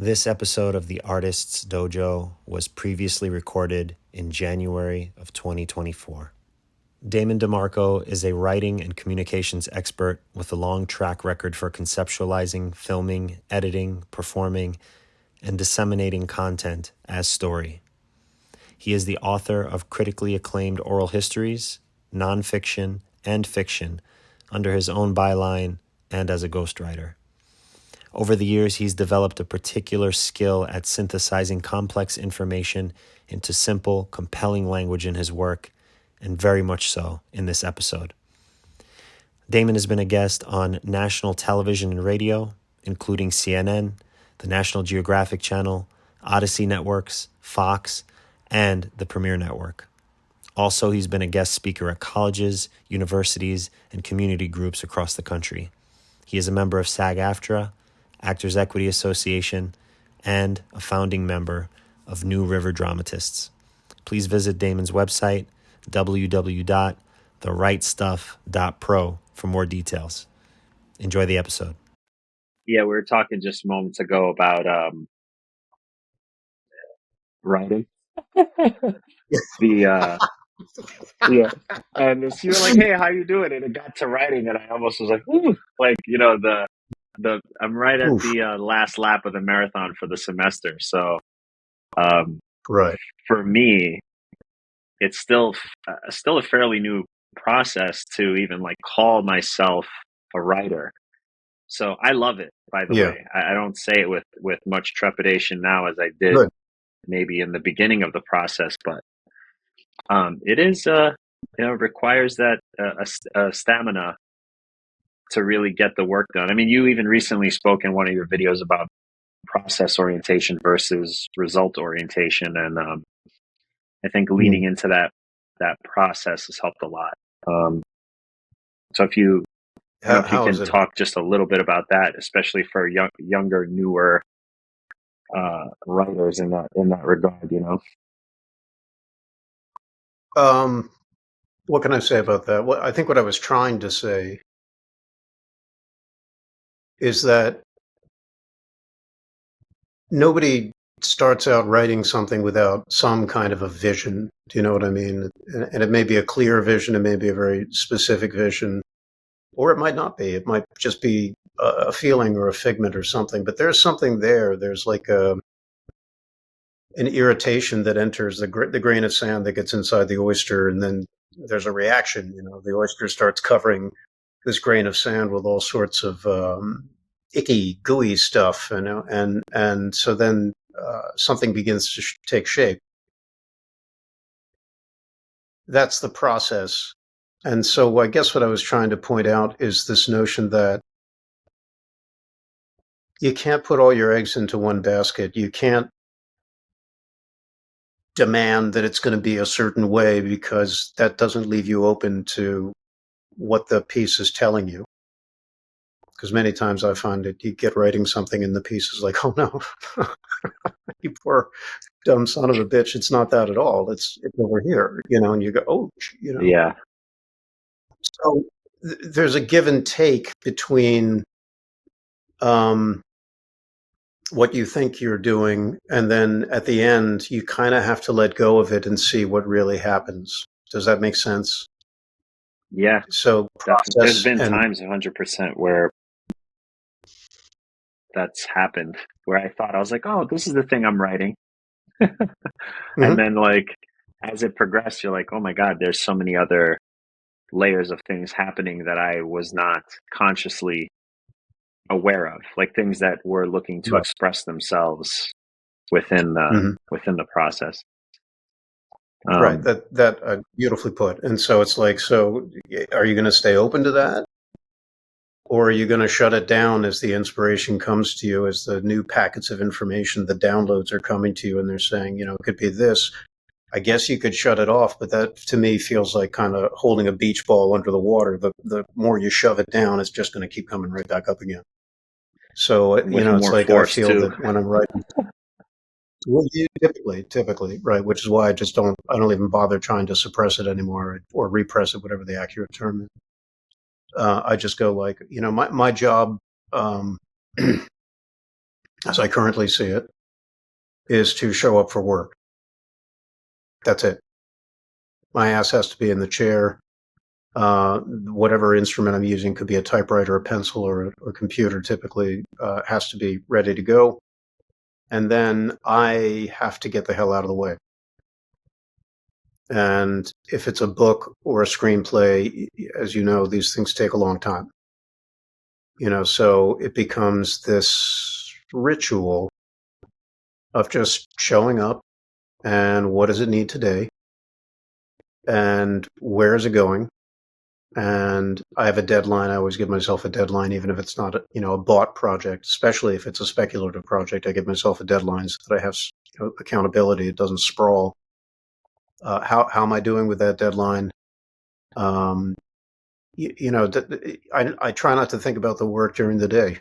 This episode of the Artists Dojo was previously recorded in January of 2024. Damon DiMarco is a writing and communications expert with a long track record for conceptualizing, filming, editing, performing, and disseminating content as story. He is the author of critically acclaimed oral histories, nonfiction, and fiction under his own byline and as a ghostwriter. Over the years, he's developed a particular skill at synthesizing complex information into simple, compelling language in his work, and very much so in this episode. Damon has been a guest on national television and radio, including CNN, the National Geographic Channel, Odyssey Networks, Fox, and the Premiere Network. Also, he's been a guest speaker at colleges, universities, and community groups across the country. He is a member of SAG-AFTRA, Actors Equity Association, and a founding member of New River Dramatists. Please visit Damon's website, www.therightstuff.pro, for more details. Enjoy the episode. Yeah, we were talking just moments ago about writing. Yeah, and so you were like, "Hey, how you doing?" And it got to writing, and I almost was like, "Ooh!" Like I'm right at the last lap of the marathon for the semester. So, Right. for me, it's still a fairly new process to even like call myself a writer. So I love it. By the way, I don't say it with much trepidation now as I did maybe in the beginning of the process, but it is requires that stamina to really get the work done. I mean, you even recently spoke in one of your videos about process orientation versus result orientation, and I think leaning into that process has helped a lot. So if you can talk just a little bit about that, especially for younger, newer writers in that regard, What can I say about that? I think what I was trying to say is that nobody starts out writing something without some kind of a vision. Do you know what I mean? And it may be a clear vision, it may be a very specific vision, or it might not be. It might just be a feeling or a figment or something. But there's something there. There's like an irritation that enters the grain of sand that gets inside the oyster, and then there's a reaction. The oyster starts covering this grain of sand with all sorts of icky, gooey stuff, and so then something begins to take shape. That's the process. And so I guess what I was trying to point out is this notion that you can't put all your eggs into one basket. You can't demand that it's going to be a certain way, because that doesn't leave you open to what the piece is telling you. Because many times I find that you get writing something and the piece is like, oh no, you poor dumb son of a bitch. It's not that at all. It's over here, and you go, oh, Yeah. So there's a give and take between what you think you're doing, and then at the end, you kind of have to let go of it and see what really happens. Does that make sense? Yeah. So there's been times 100% where that's happened, where I thought, I was like, oh, this is the thing I'm writing. And then like, as it progressed, you're like, oh my God, there's so many other layers of things happening that I was not consciously aware of, like things that were looking to express themselves within the process. Right. That beautifully put. And so it's like, so are you going to stay open to that? Or are you going to shut it down as the inspiration comes to you, as the new packets of information, the downloads are coming to you and they're saying, it could be this. I guess you could shut it off, but that to me feels like kind of holding a beach ball under the water. The more you shove it down, it's just going to keep coming right back up again. So, it's like I feel that when I'm writing, well, typically, right, which is why I don't even bother trying to suppress it anymore or repress it, whatever the accurate term is. I just go like, my job as I currently see it, is to show up for work. That's it. My ass has to be in the chair. Whatever instrument I'm using, could be a typewriter, a pencil, or a computer, typically has to be ready to go. And then I have to get the hell out of the way. And if it's a book or a screenplay, as you know, these things take a long time. So it becomes this ritual of just showing up and what does it need today and where is it going? And I have a deadline. I always give myself a deadline, even if it's not a bought project, especially if it's a speculative project. I give myself a deadline so that I have accountability. It doesn't sprawl. How am I doing with that deadline? I try not to think about the work during the day.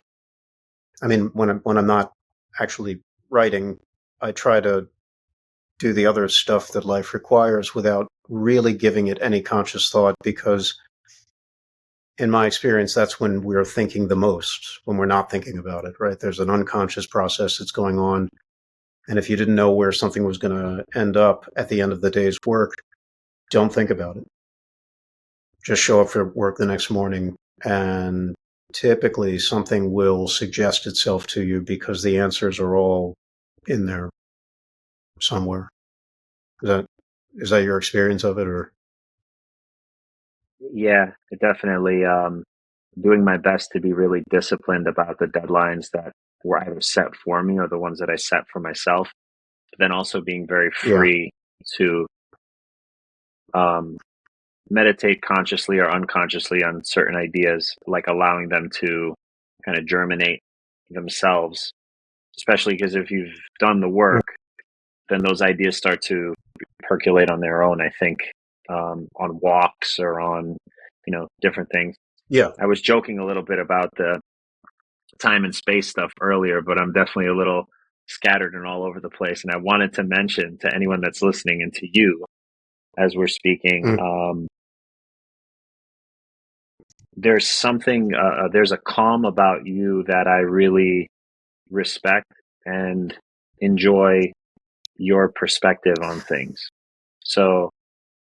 I mean, when I'm not actually writing, I try to do the other stuff that life requires without really giving it any conscious thought, because in my experience, that's when we're thinking the most, when we're not thinking about it, right? There's an unconscious process that's going on. And if you didn't know where something was going to end up at the end of the day's work, don't think about it. Just show up for work the next morning, and typically something will suggest itself to you because the answers are all in there somewhere. Is that your experience of it, or? Yeah, definitely. Doing my best to be really disciplined about the deadlines that were either set for me or the ones that I set for myself. But then also being very free to meditate consciously or unconsciously on certain ideas, like allowing them to kind of germinate themselves, especially because if you've done the work, then those ideas start to percolate on their own, I think, on walks or on, different things. Yeah. I was joking a little bit about the time and space stuff earlier, but I'm definitely a little scattered and all over the place. And I wanted to mention to anyone that's listening and to you as we're speaking, there's something, there's a calm about you that I really respect and enjoy your perspective on things. So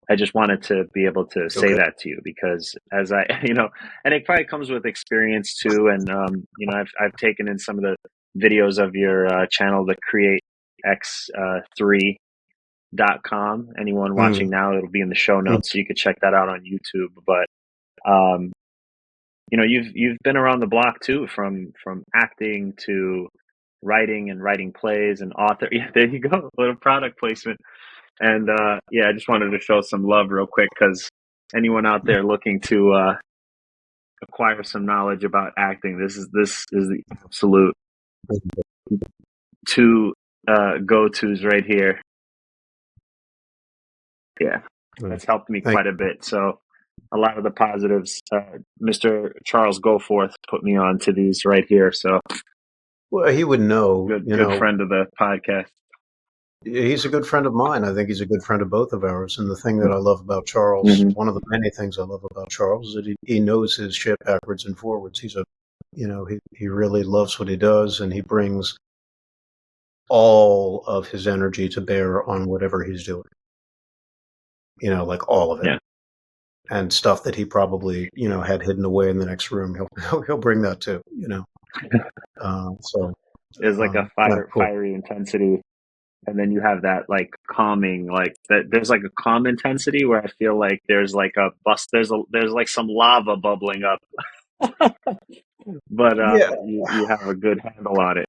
I just wanted to be able to say that to you, because as I, and it probably comes with experience too. And, I've taken in some of the videos of your channel, the createx3.com. Anyone watching now, it'll be in the show notes, so you could check that out on YouTube. But, you've been around the block too, from acting to writing and writing plays and author. Yeah, there you go. A little product placement. And I just wanted to show some love real quick, because anyone out there looking to acquire some knowledge about acting, this is the absolute two go-tos right here. Yeah, that's helped me quite a bit. So a lot of the positives, Mr. Charles Goforth put me on to these right here. So, well, he would know. Good friend of the podcast. He's a good friend of mine. I think he's a good friend of both of ours. And the thing that I love about Charles, one of the many things I love about Charles, is that he knows his shit backwards and forwards. He's he really loves what he does, and he brings all of his energy to bear on whatever he's doing. Like all of it. Yeah. And stuff that he probably, had hidden away in the next room, he'll bring that too, So there's like a fiery intensity. And then you have that like calming, like that. There's like a calm intensity where I feel like there's like a bust. There's like some lava bubbling up, but you have a good handle on it,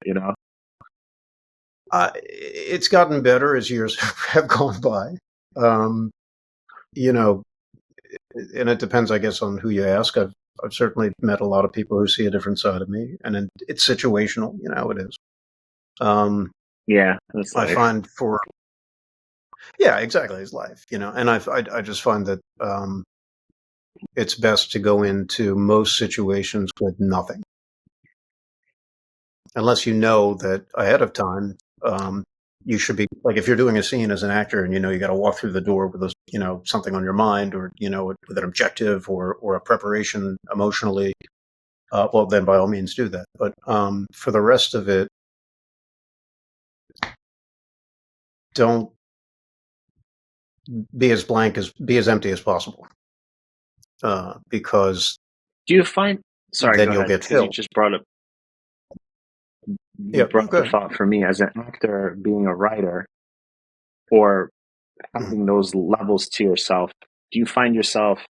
It's gotten better as years have gone by, and it depends, I guess, on who you ask. I've certainly met a lot of people who see a different side of me, and it's situational. It is. Yeah, I find exactly, it's life, and I just find that it's best to go into most situations with nothing, unless you know that ahead of time. You should be, like, if you're doing a scene as an actor and you got to walk through the door with something on your mind, or with an objective or a preparation emotionally, well, then by all means do that. But for the rest of it, don't be as empty as possible, because do you find? Sorry, then go you'll ahead. get Because you filled. just brought up Yeah, the okay. thought for me as an actor, being a writer, or having those levels to yourself. Do you find yourself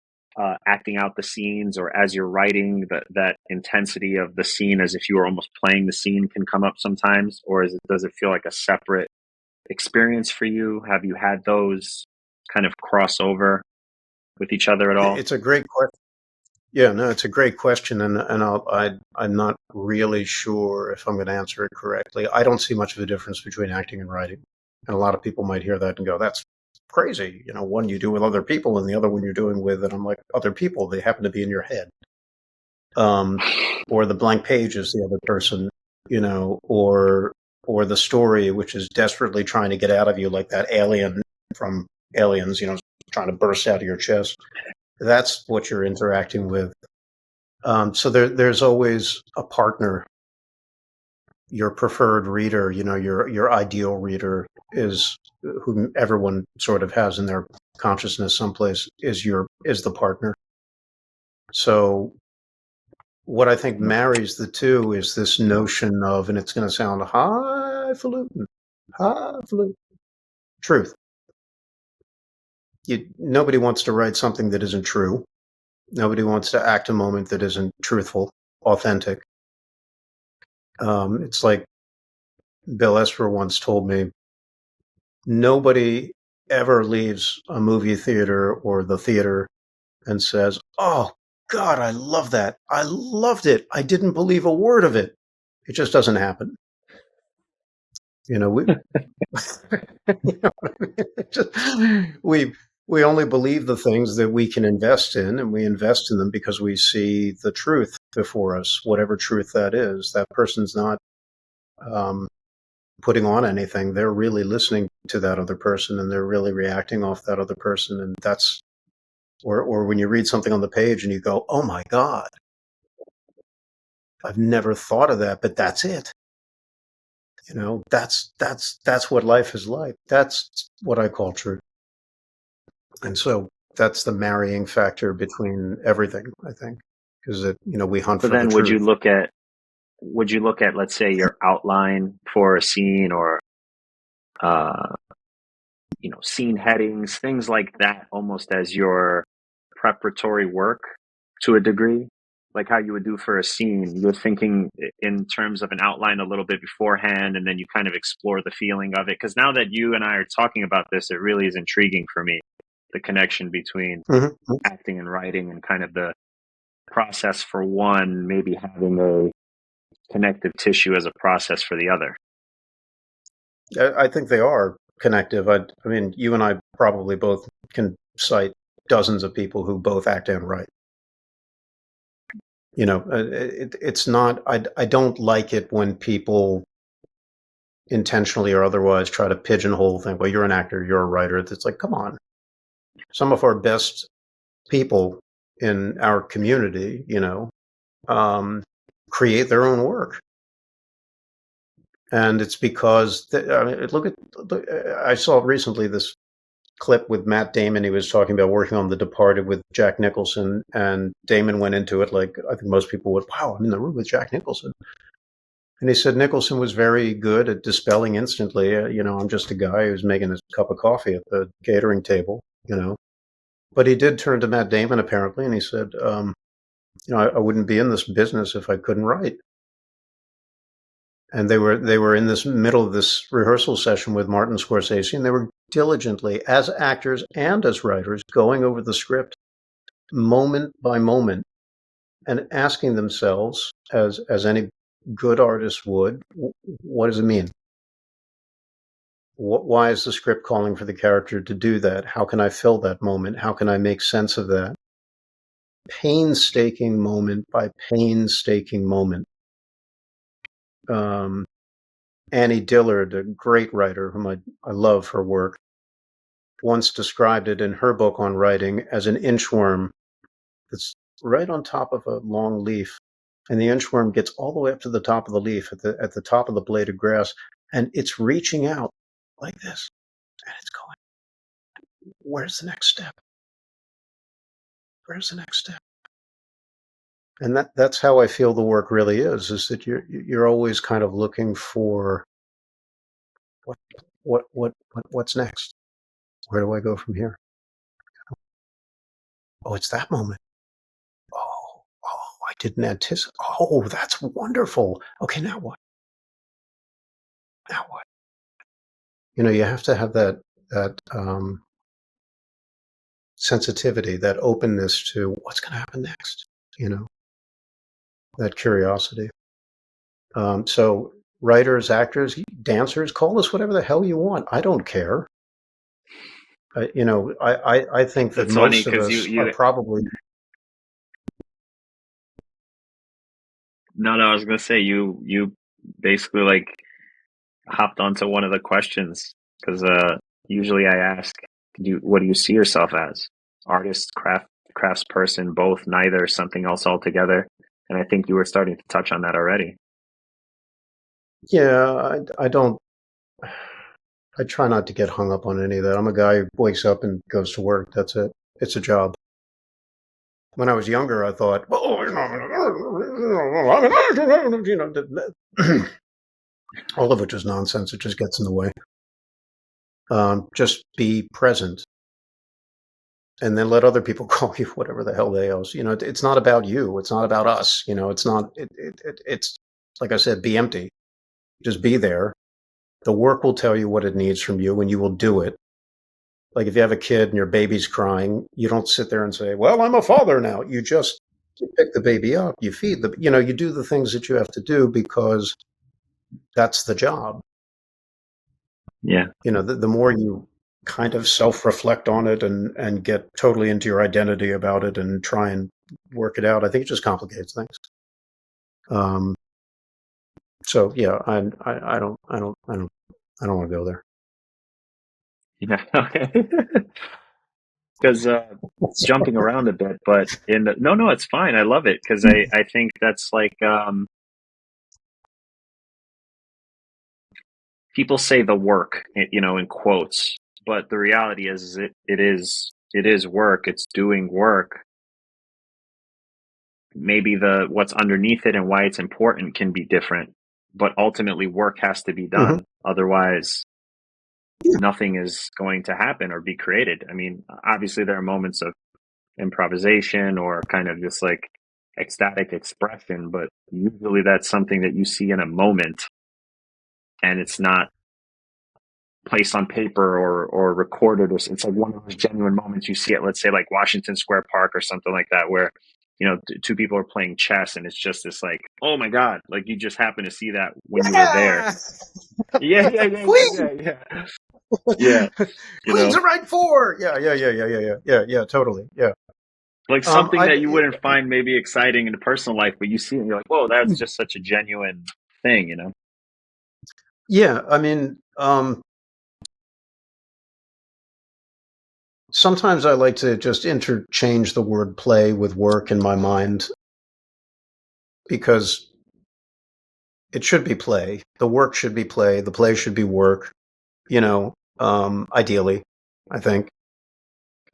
acting out the scenes, or as you're writing, that intensity of the scene, as if you were almost playing the scene, can come up sometimes, or does it feel like a separate experience for you? Have you had those kind of crossover with each other at all? It's a great question. Yeah, no, it's a great question, and I'm not really sure if I'm going to answer it correctly. I don't see much of a difference between acting and writing, and a lot of people might hear that and go, "That's crazy." One you do with other people, and the other one you're doing with, and I'm like, other people, they happen to be in your head, or the blank page is the other person, or the story, which is desperately trying to get out of you, like that alien from Aliens, trying to burst out of your chest. That's what you're interacting with. So there's always a partner. Your preferred reader, your ideal reader is whom everyone sort of has in their consciousness someplace is the partner. So what I think marries the two is this notion of, and it's going to sound highfalutin, truth. Nobody wants to write something that isn't true. Nobody wants to act a moment that isn't truthful, authentic. It's like Bill Esper once told me, nobody ever leaves a movie theater or the theater and says, "Oh, God, I love that. I loved it. I didn't believe a word of it." It just doesn't happen. We only believe the things that we can invest in, and we invest in them because we see the truth before us, whatever truth that is. That person's not putting on anything. They're really listening to that other person, and they're really reacting off that other person. And that's, or when you read something on the page and you go, "Oh my God, I've never thought of that," but that's it. That's what life is like. That's what I call truth. And so that's the marrying factor between everything, I think, because we hunt for the truth. Would you look at, let's say, your outline for a scene, or scene headings, things like that, almost as your preparatory work to a degree, like how you would do for a scene? You're thinking in terms of an outline a little bit beforehand, and then you kind of explore the feeling of it. Because now that you and I are talking about this, it really is intriguing for me, the connection between acting and writing, and kind of the process for one maybe having a connective tissue as a process for the other. I think they are connective. I mean, you and I probably both can cite dozens of people who both act and write. It's not, I don't like it when people intentionally or otherwise try to pigeonhole things. Well, you're an actor, you're a writer. It's like, come on. Some of our best people in our community, create their own work. And it's because, I saw recently this clip with Matt Damon. He was talking about working on The Departed with Jack Nicholson, and Damon went into it like I think most people would. Wow, I'm in the room with Jack Nicholson. And he said Nicholson was very good at dispelling instantly. I'm just a guy who's making a cup of coffee at the catering table. But he did turn to Matt Damon apparently, and he said, I wouldn't be in this business if I couldn't write. And they were in this middle of this rehearsal session with Martin Scorsese, and they were diligently, as actors and as writers, going over the script moment by moment and asking themselves, as any good artist would, what does it mean? Why is the script calling for the character to do that? How can I fill that moment? How can I make sense of that? Painstaking moment by painstaking moment. Annie Dillard, a great writer whom I love her work, once described it in her book on writing as an inchworm that's right on top of a long leaf. And the inchworm gets all the way up to the top of the leaf at the top of the blade of grass, and it's reaching out like this. And it's going, where's the next step? Where's the next step? And that's how I feel the work really is that you're always kind of looking for what's next? Where do I go from here? Oh, it's that moment. Oh, I didn't anticipate. Oh, that's wonderful. Okay, now what? Now what? You have to have that sensitivity, that openness to what's going to happen next. That curiosity. So writers, actors, dancers, call us whatever the hell you want. I don't care. I think that That's most funny of us are probably. No, I was gonna say you basically like hopped onto one of the questions because usually I ask, what do you see yourself as? Artist, craftsperson, both, neither, something else altogether? And I think you were starting to touch on that already. Yeah, I don't. I try not to get hung up on any of that. I'm a guy who wakes up and goes to work. That's it. It's a job. When I was younger, I thought, all of which is nonsense. It just gets in the way. Just be present, and then let other people call you whatever the hell they else. It's not about you. It's not about us. It's not. It's like I said, be empty. Just be there. The work will tell you what it needs from you, and you will do it. Like if you have a kid and your baby's crying, you don't sit there and say, well, I'm a father now. You pick the baby up, you feed you do the things that you have to do because that's the job. Yeah. The more you kind of self-reflect on it and get totally into your identity about it and try and work it out, I think it just complicates things. So yeah, I don't want to go there. Yeah. Okay. Because jumping around a bit, but no, it's fine. I love it because I think that's like people say the work, in quotes, but the reality is it is work. It's doing work. Maybe what's underneath it and why it's important can be different, but ultimately work has to be done. Mm-hmm. Otherwise, nothing is going to happen or be created. I mean, obviously there are moments of improvisation or kind of just like ecstatic expression, but usually that's something that you see in a moment and it's not placed on paper or recorded. It's like one of those genuine moments you see at, let's say, like Washington Square Park or something like that, where two people are playing chess and it's just this like, oh my god, like you just happen to see that when you were there. Yeah. Queen's a right 4. Yeah, totally. Yeah. Like something that you wouldn't find maybe exciting in the personal life, but you see it and you're like, whoa, that's just such a genuine thing, Yeah, I mean, sometimes I like to just interchange the word play with work in my mind because it should be play. The work should be play. The play should be work, ideally, I think.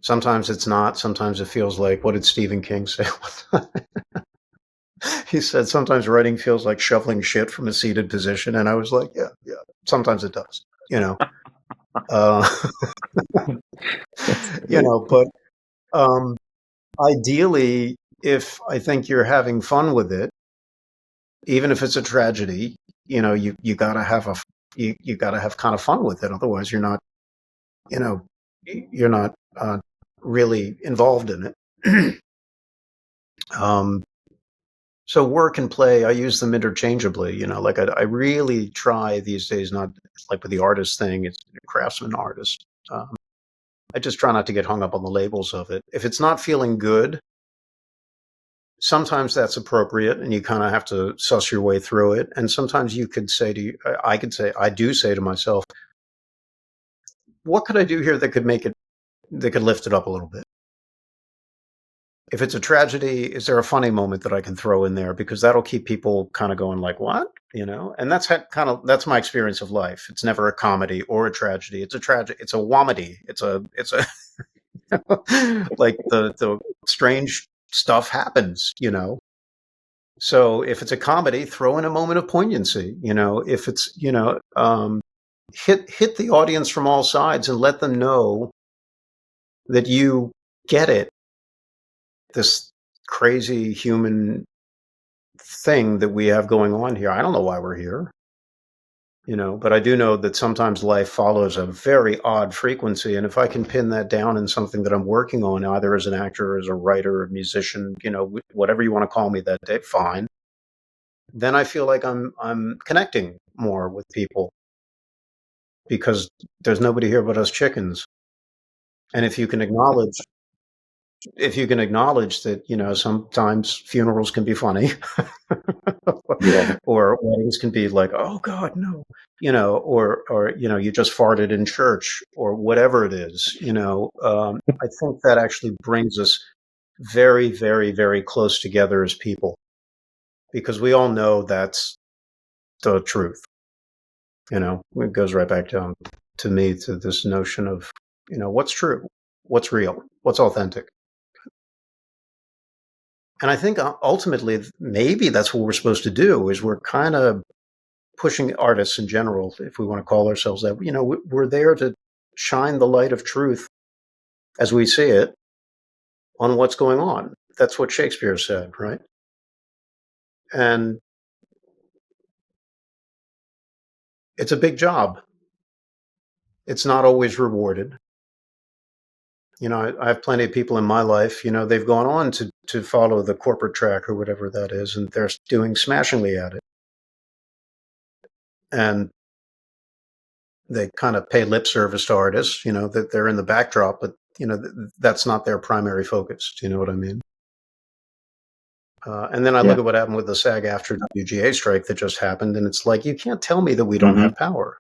Sometimes it's not. Sometimes it feels like, what did Stephen King say? He said, sometimes writing feels like shoveling shit from a seated position. And I was like, yeah, sometimes it does, but ideally, if I think you're having fun with it, even if it's a tragedy, you gotta have you gotta have kind of fun with it. Otherwise you're not, really involved in it. So work and play, I use them interchangeably, like I really try these days, not like with the artist thing, it's craftsman artist. I just try not to get hung up on the labels of it. If it's not feeling good, sometimes that's appropriate and you kind of have to suss your way through it. And sometimes I do say to myself, what could I do here that could lift it up a little bit? if it's a tragedy, is there a funny moment that I can throw in there? Because that'll keep people kind of going like, what? And that's that's my experience of life. It's never a comedy or a tragedy. It's a tragedy. It's a womedy. It's a like the strange stuff happens, So if it's a comedy, throw in a moment of poignancy, if it's, hit the audience from all sides and let them know that you get it. This crazy human thing that we have going on here. I don't know why we're here, but I do know that sometimes life follows a very odd frequency. And if I can pin that down in something that I'm working on, either as an actor, or as a writer, a musician, whatever you want to call me that day, fine. Then I feel like I'm connecting more with people because there's nobody here but us chickens. And if you can acknowledge that, sometimes funerals can be funny, or weddings can be like, oh God, no, or you just farted in church, or whatever it is, I think that actually brings us very, very, very close together as people, because we all know that's the truth. It goes right back down to me, to this notion of, what's true, what's real, what's authentic. And I think ultimately, maybe that's what we're supposed to do, is we're kind of pushing artists in general, if we want to call ourselves that, we're there to shine the light of truth as we see it on what's going on. That's what Shakespeare said, right? And it's a big job. It's not always rewarded. I have plenty of people in my life, they've gone on to follow the corporate track or whatever that is, and they're doing smashingly at it. And they kind of pay lip service to artists, that they're in the backdrop, but, that's not their primary focus. Do you know what I mean? And then I look at what happened with the SAG-AFTRA WGA strike that just happened, and it's like, you can't tell me that we don't have power.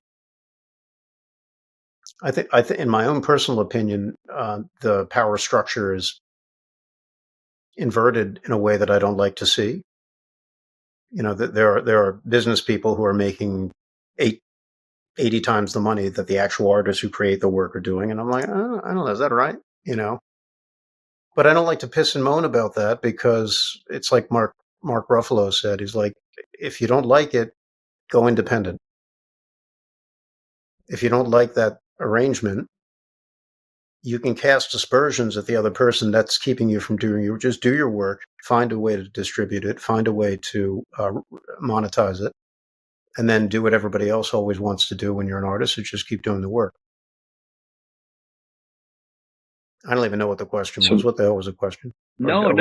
I think, in my own personal opinion, the power structure is inverted in a way that I don't like to see. That there are business people who are making 80 times the money that the actual artists who create the work are doing, and I'm like, I don't know, is that right? But I don't like to piss and moan about that, because it's like Mark Ruffalo said. He's like, if you don't like it, go independent. If you don't like that arrangement, you can cast aspersions at the other person that's keeping you from doing your, just do your work, find a way to distribute it, find a way to monetize it, and then do what everybody else always wants to do when you're an artist, is just keep doing the work. I don't even know what the question was. What the hell was the question? No,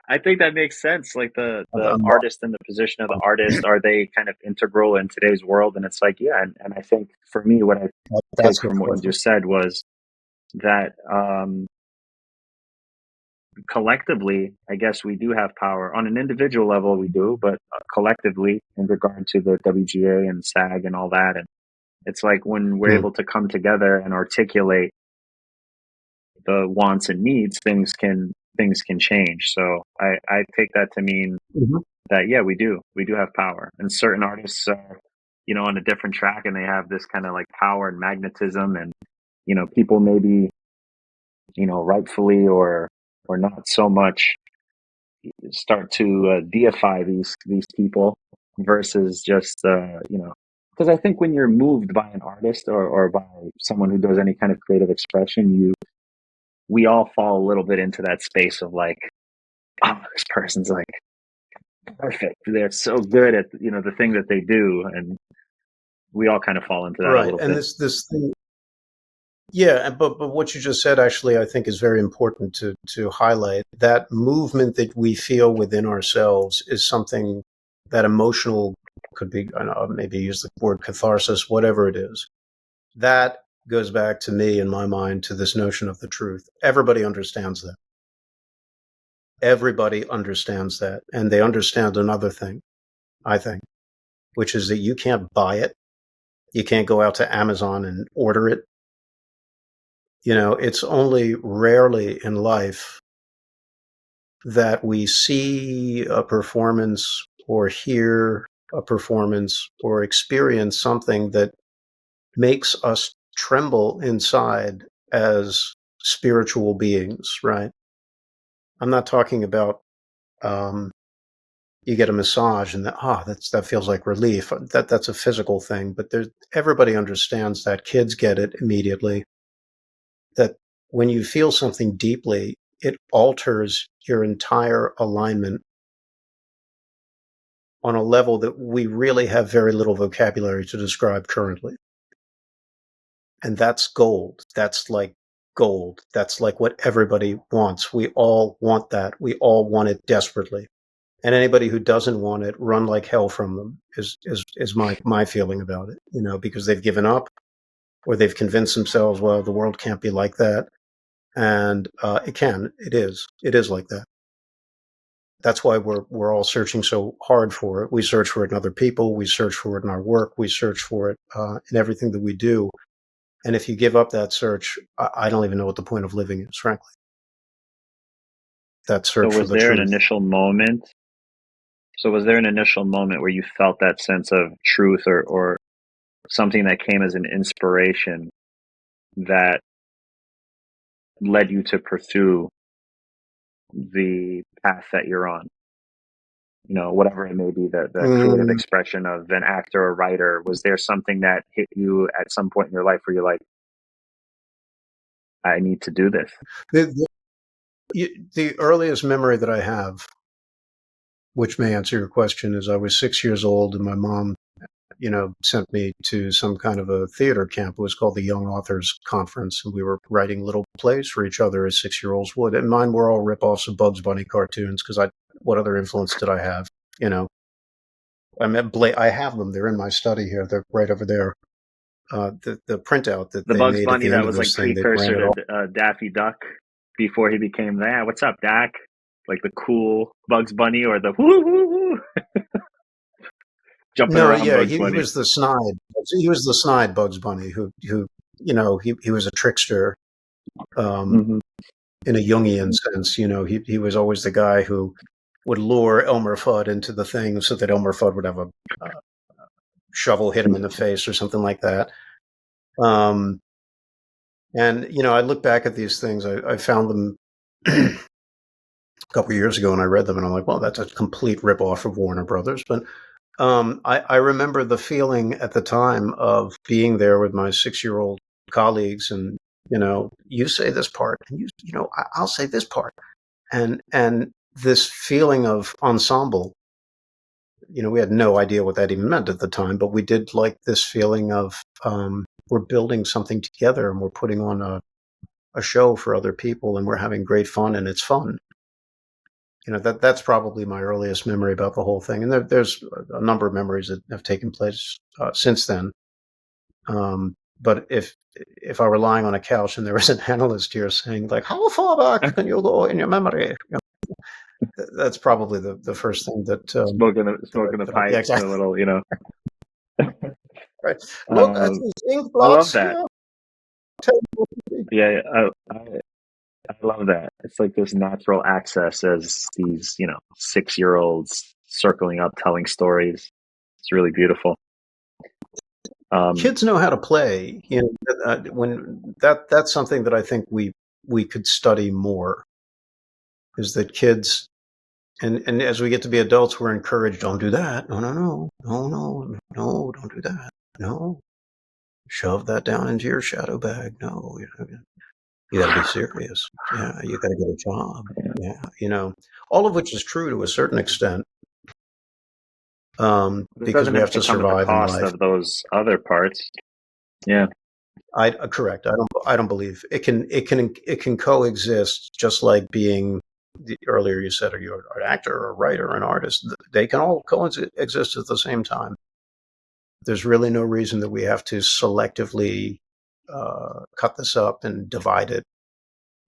I think that makes sense. Like the artist and the position of the artist, are they kind of integral in today's world? And it's like, yeah. And I think for me, what I took from what you just said was that collectively, I guess we do have power. On an individual level, we do, but collectively, in regard to the WGA and SAG and all that. And it's like when we're able to come together and articulate the wants and needs, things can change. So I take that to mean that, yeah, we do have power, and certain artists are, on a different track, and they have this kind of like power and magnetism, and, people maybe, rightfully or not so much start to deify these people versus just, because I think when you're moved by an artist or by someone who does any kind of creative expression, we all fall a little bit into that space of like, oh, this person's like perfect. They're so good at, the thing that they do. And we all kind of fall into that a little bit. And this thing, yeah, but what you just said, actually, I think is very important to highlight. That movement that we feel within ourselves is something that emotional, could be, I don't know, maybe use the word catharsis, whatever it is. That goes back to me, in my mind, to this notion of the truth. Everybody understands that. Everybody understands that. And they understand another thing, I think, which is that you can't buy it. You can't go out to Amazon and order it. It's only rarely in life that we see a performance or hear a performance or experience something that makes us tremble inside as spiritual beings, right? I'm not talking about you get a massage and that feels like relief. That's a physical thing, but everybody understands that. Kids get it immediately. That when you feel something deeply, it alters your entire alignment on a level that we really have very little vocabulary to describe currently. And that's gold. That's like gold. That's like what everybody wants. We all want that. We all want it desperately. And anybody who doesn't want it, run like hell from them is my feeling about it, because they've given up or they've convinced themselves, well, the world can't be like that. And it is like that. That's why we're all searching so hard for it. We search for it in other people. We search for it in our work. We search for it in everything that we do. And if you give up that search, I don't even know what the point of living is, frankly. That search for the truth. So was there an initial moment where you felt that sense of truth or something that came as an inspiration that led you to pursue the path that you're on? Whatever it may be, the creative expression of an actor or writer. Was there something that hit you at some point in your life where you're like, I need to do this? The earliest memory that I have, which may answer your question, is I was 6 years old and my mom, sent me to some kind of a theater camp. It was called the Young Authors Conference, and we were writing little plays for each other as 6-year-olds would. And mine were all rip-offs of Bugs Bunny cartoons because what other influence did I have? I have them. They're in my study here. They're right over there. The printout that they Bugs made Bunny at the end that was of this like thing, precursor to Daffy Duck before he became that. What's up, Dak? Like the cool Bugs Bunny or the woo woo woo. Jumping around Bugs Bunny. He was the snide. He was the snide Bugs Bunny who he was a trickster in a Jungian sense. He was always the guy who would lure Elmer Fudd into the thing so that Elmer Fudd would have a shovel hit him in the face or something like that. And I look back at these things. I found them a couple of years ago and I read them and I'm like, well, that's a complete ripoff of Warner Brothers. But I remember the feeling at the time of being there with my 6-year-old colleagues and, you say this part and I'll say this part. And this feeling of ensemble, we had no idea what that even meant at the time, but we did like this feeling of we're building something together and we're putting on a show for other people and we're having great fun and it's fun. That's probably my earliest memory about the whole thing. And there's a number of memories that have taken place since then. But if I were lying on a couch and there was an analyst here saying like, how far back can you go in your memory? That's probably the first thing that smoking the pipe, yeah, exactly. A little, Right. Look at these ink blots. I love that. Yeah, I love that. It's like this natural access as these, 6-year-olds circling up, telling stories. It's really beautiful. Kids know how to play. When that's something that I think we could study more. Is that kids, and as we get to be adults, we're encouraged. Don't do that. No, don't do that. No, shove that down into your shadow bag. No, you got to be serious. Yeah, you got to get a job. Yeah, all of which is true to a certain extent. Because we have to survive in life. Of those other parts. Yeah, correct. I don't believe it can coexist, just like being. Earlier you said, are you an actor or a writer or an artist? They can all coexist at the same time. There's really no reason that we have to selectively cut this up and divide it.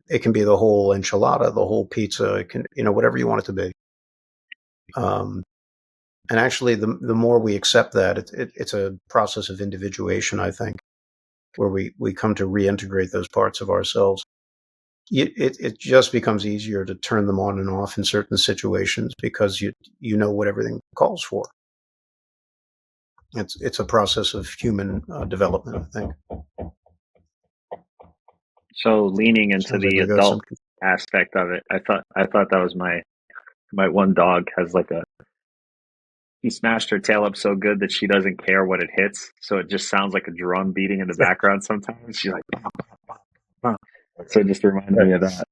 It can be the whole enchilada, the whole pizza. It can, whatever you want it to be. And actually, the more we accept that, it's a process of individuation, I think, where we come to reintegrate those parts of ourselves. it just becomes easier to turn them on and off in certain situations because you know what everything calls for. It's a process of human development, I think. So leaning into Sounds like the we got adult some. aspect of it, I thought that was my one dog has like he smashed her tail up so good that she doesn't care what it hits, so it just sounds like a drum beating in the background sometimes. She's like, "Bah, bah, bah, bah." So it just reminded me of that.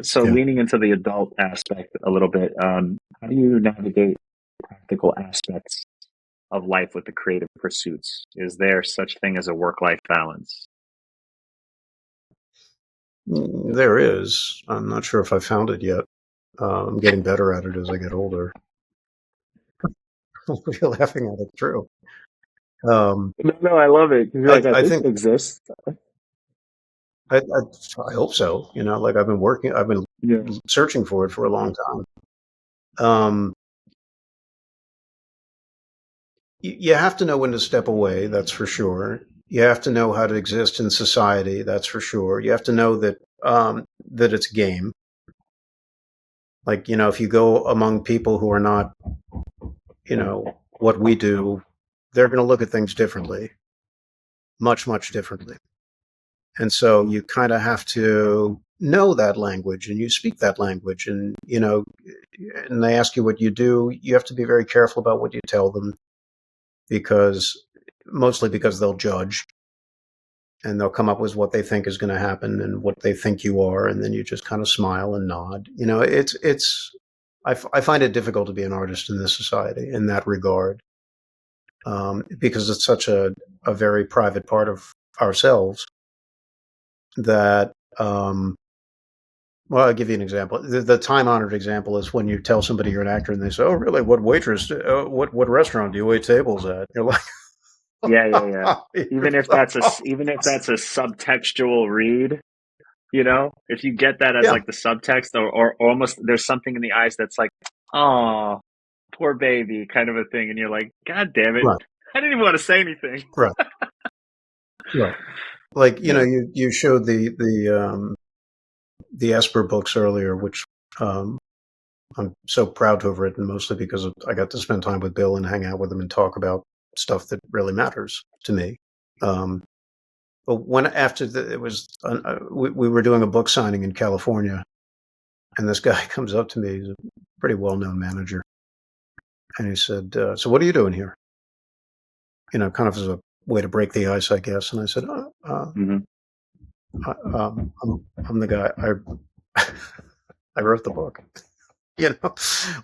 So Yeah. leaning into the adult aspect a little bit, how do you navigate practical aspects of life with the creative pursuits? Is there such thing as a work-life balance? There is. I'm not sure if I found it yet. I'm getting better at it as I get older. You're laughing at it, true. No, I love it. You're like, I I think think it exists. I hope so. Like I've been Yeah. searching for it for a long time. You have to know when to step away, that's for sure. You have to know how to exist in society, that's for sure. You have to know that that it's a game. Like, if you go among people who are not, what we do, they're going to look at things differently, much, much differently. And so you kind of have to know that language and you speak that language. And, and they ask you what you do, you have to be very careful about what you tell them mostly because they'll judge and they'll come up with what they think is going to happen and what they think you are. And then you just kind of smile and nod. I find it difficult to be an artist in this society in that regard, because it's such a very private part of ourselves that, well, I'll give you an example. The time-honored example is when you tell somebody you're an actor and they say, "Oh, really? What what restaurant do you wait tables at?" You're like, Yeah. Even if that's a subtextual read, if you get that as yeah, like the subtext or almost there's something in the eyes that's like, oh, poor baby kind of a thing. And you're like, God damn it. right, I didn't even want to say anything. right, right. Like, Yeah. you showed the Esper books earlier, which I'm so proud to have written, mostly because I got to spend time with Bill and hang out with him and talk about stuff that really matters to me. But we were doing a book signing in California, and this guy comes up to me. He's a pretty well-known manager, and he said, "So what are you doing here?" Kind of as a way to break the ice, I guess. And I said, Mm-hmm. I'm the guy. I wrote the book.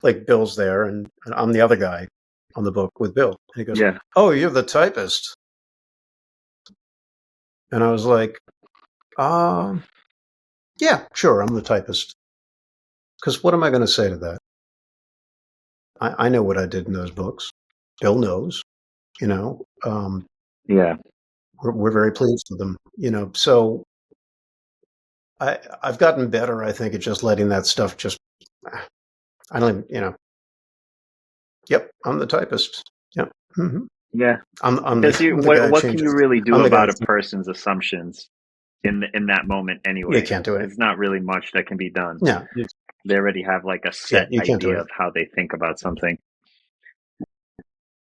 Like Bill's there, and I'm the other guy on the book with Bill. And he goes, Yeah. "Oh, you're the typist." And I was like, yeah, sure, I'm the typist. Because what am I going to say to that? I know what I did in those books. Bill knows, Yeah. we're very pleased with them, So I've gotten better, I think, at just letting that stuff I don't even, yep, I'm the typist. Yep. Mm-hmm. Yeah. I'm Because the guy who what can you changes. really do I'm the guy. about a person's assumptions in that moment anyway? You can't do it. It's not really much that can be done. Yeah. They already have like a set you can't do idea it. of how they think about something.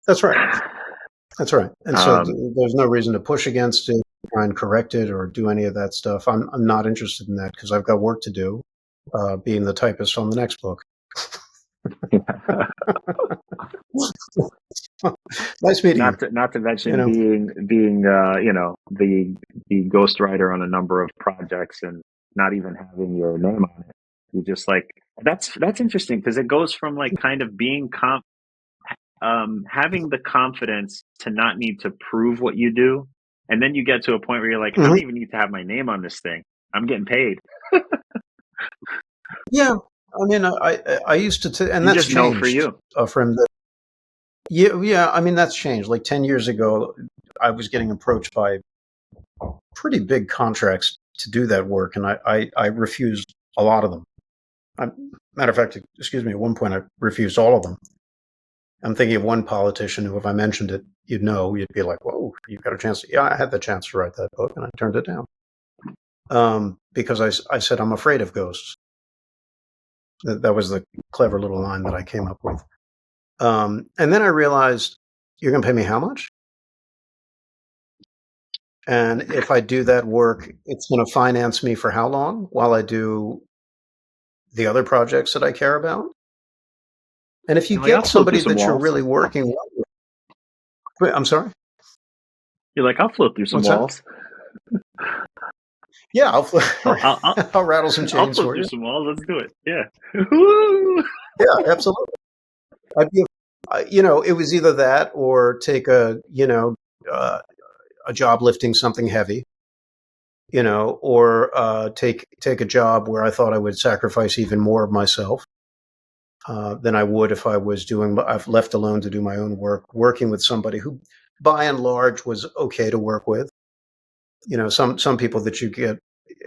That's right. That's right. And so there's no reason to push against it, try and correct it, or do any of that stuff. I'm not interested in that because I've got work to do, being the typist on the next book. Nice meeting you. Not to mention being the ghostwriter on a number of projects and not even having your name on it. You just like that's interesting because it goes from like kind of being having the confidence to not need to prove what you do, and then you get to a point where you're like, I don't even need to have my name on this thing. I'm getting paid. Yeah, I mean, I used to, and You that's just know changed for you. From the. Yeah. I mean, that's changed. Like 10 years ago, I was getting approached by pretty big contracts to do that work, and I refused a lot of them. Matter of fact, excuse me, at one point I refused all of them. I'm thinking of one politician who, if I mentioned it, you'd be like, whoa, you've got a chance. Yeah, I had the chance to write that book, and I turned it down. because I said I'm afraid of ghosts. That was the clever little line that I came up with. And then I realized, you're going to pay me how much? And if I do that work, it's going to finance me for how long while I do the other projects that I care about? And if you You're like, I'll get float through somebody some that you're walls. really working with, wait, I'm sorry? You're like, I'll float through some What's walls. that? Yeah, I'll rattle some I'll chains float for through you. some walls. Let's do it. Yeah. Yeah, absolutely. It was either that or take a job lifting something heavy, or take a job where I thought I would sacrifice even more of myself than I would if I was I've left alone to do my own work, working with somebody who, by and large, was okay to work with. Some people that you get,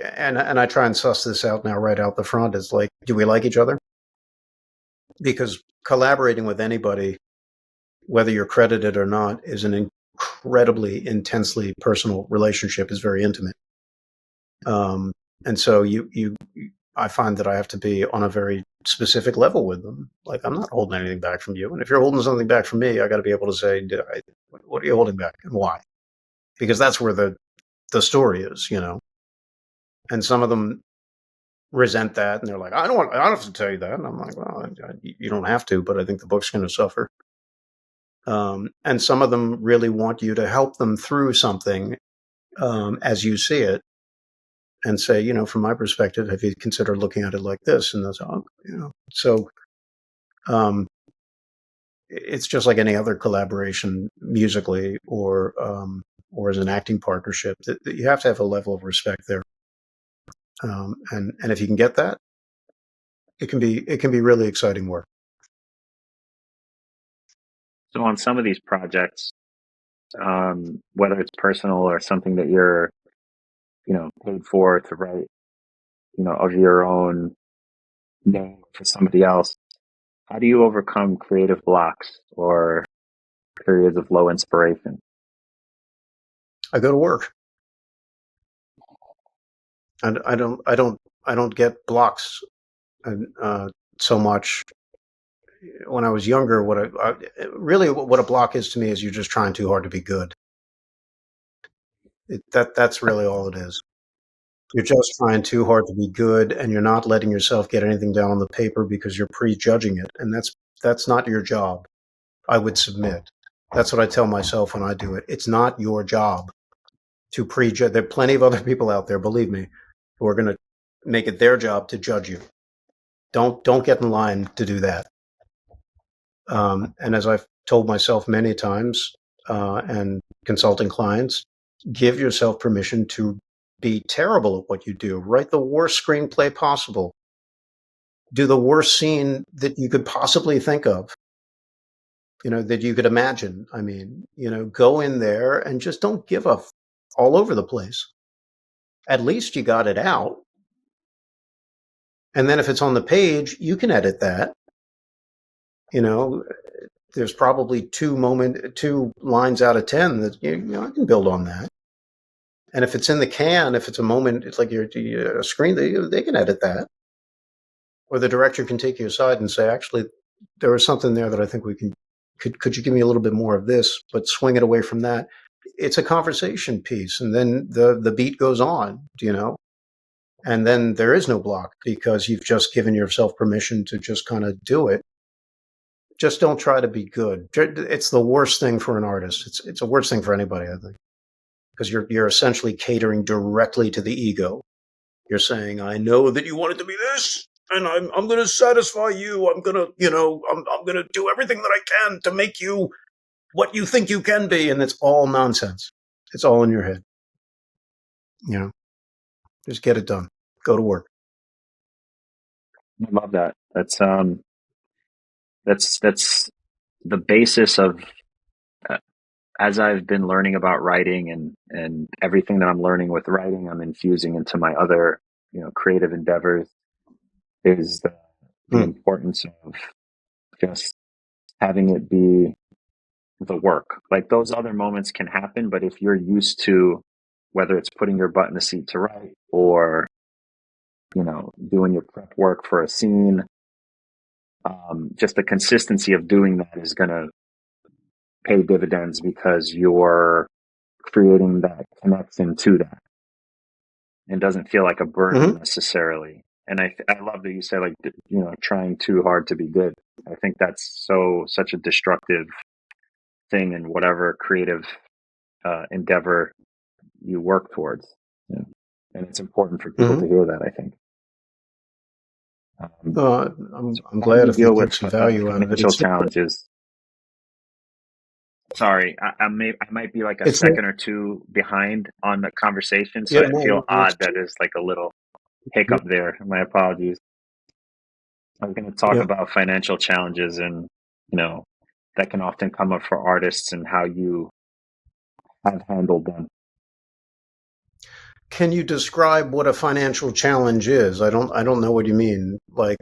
and I try and suss this out now right out the front, is like, do we like each other? Because collaborating with anybody, whether you're credited or not, is an incredibly intensely personal relationship, is very intimate. And so I find that I have to be on a very specific level with them. Like, I'm not holding anything back from you. And if you're holding something back from me, I got to be able to say, what are you holding back and why? Because that's where the story is, and some of them resent that. And they're like, I don't have to tell you that. And I'm like, well, you don't have to, but I think the book's going to suffer. And some of them really want you to help them through something as you see it, and say, from my perspective, have you considered looking at it like this? And that's, so it's just like any other collaboration musically or as an acting partnership, that you have to have a level of respect there. And if you can get that, it can be really exciting work. So on some of these projects, whether it's personal or something that you're, paid for to write, of your own name for somebody else, how do you overcome creative blocks or periods of low inspiration? I go to work. And I don't get blocks so much. When I was younger, what a block is to me is you're just trying too hard to be good. That's really all it is. You're just trying too hard to be good, and you're not letting yourself get anything down on the paper because you're prejudging it, and that's not your job. I would submit. That's what I tell myself when I do it. It's not your job to prejudge. There are plenty of other people out there, believe me, who are going to make it their job to judge you. Don't get in line to do that. And as I've told myself many times, and consulting clients, give yourself permission to be terrible at what you do. Write the worst screenplay possible. Do the worst scene that you could possibly think of, that you could imagine. I mean, go in there and just don't give up all over the place. At least you got it out. And then if it's on the page, you can edit that. There's probably 2 lines out of 10 that I can build on that. And if it's in the can, if it's a moment, it's like a screen, they can edit that. Or the director can take you aside and say, actually, there was something there that I think could you give me a little bit more of this, but swing it away from that. It's a conversation piece. And then the beat goes on, and then there is no block because you've just given yourself permission to just kind of do it. Just don't try to be good. It's the worst thing for an artist. It's the worst thing for anybody, I think, because you're essentially catering directly to the ego. You're saying, I know that you want it to be this, and I'm going to satisfy you. I'm going to, I'm going to do everything that I can to make you what you think you can be. And it's all nonsense. It's all in your head. Just get it done. Go to work. I love that. That's the basis of, as I've been learning about writing and everything that I'm learning with writing, I'm infusing into my other, creative endeavors, is the importance of just having it be the work. Like, those other moments can happen, but if you're used to whether it's putting your butt in the seat to write or, doing your prep work for a scene. Just the consistency of doing that is going to pay dividends because you're creating that connection to that and doesn't feel like a burden necessarily. And I love that you say, like, trying too hard to be good. I think that's such a destructive thing in whatever creative endeavor you work towards. Yeah. And it's important for people to hear that, I think. I'm glad if they deal get with some value out of it. financial challenges. Sorry, I might be like a second or two behind on the conversation, so I feel odd that there's like a little hiccup there. My apologies. I'm going to talk about financial challenges and, that can often come up for artists and how you have handled them. Can you describe what a financial challenge is? I don't know what you mean. I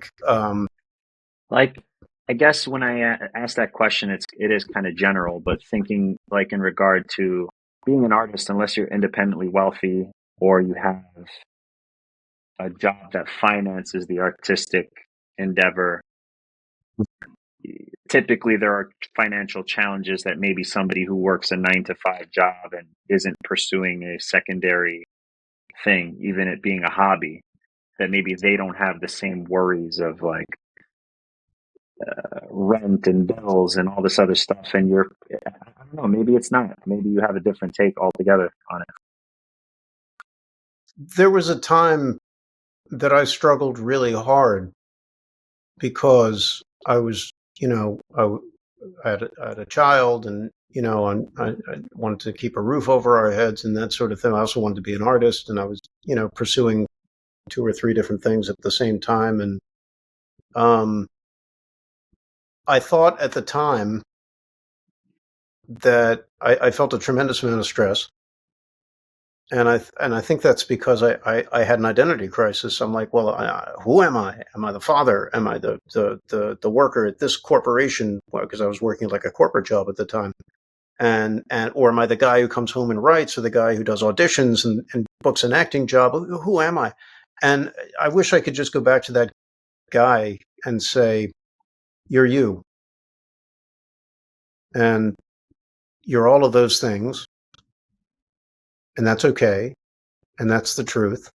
guess when I ask that question, it is kind of general, but thinking like in regard to being an artist, unless you're independently wealthy or you have a job that finances the artistic endeavor, typically there are financial challenges that maybe somebody who works a 9-to-5 job and isn't pursuing a secondary thing, even it being a hobby, that maybe they don't have the same worries of like rent and bills and all this other stuff. And I don't know, maybe it's not. Maybe you have a different take altogether on it. There was a time that I struggled really hard because I was, I had a child and, I wanted to keep a roof over our heads and that sort of thing. I also wanted to be an artist and I was, pursuing 2 or 3 different things at the same time. And I thought at the time that I felt a tremendous amount of stress. And I think that's because I had an identity crisis. I'm like, well, who am I? Am I the father? Am I the worker at this corporation? Because I was working like a corporate job at the time. Or am I the guy who comes home and writes, or the guy who does auditions and books an acting job? Who am I? And I wish I could just go back to that guy and say, you're you. And you're all of those things. And that's okay. And that's the truth.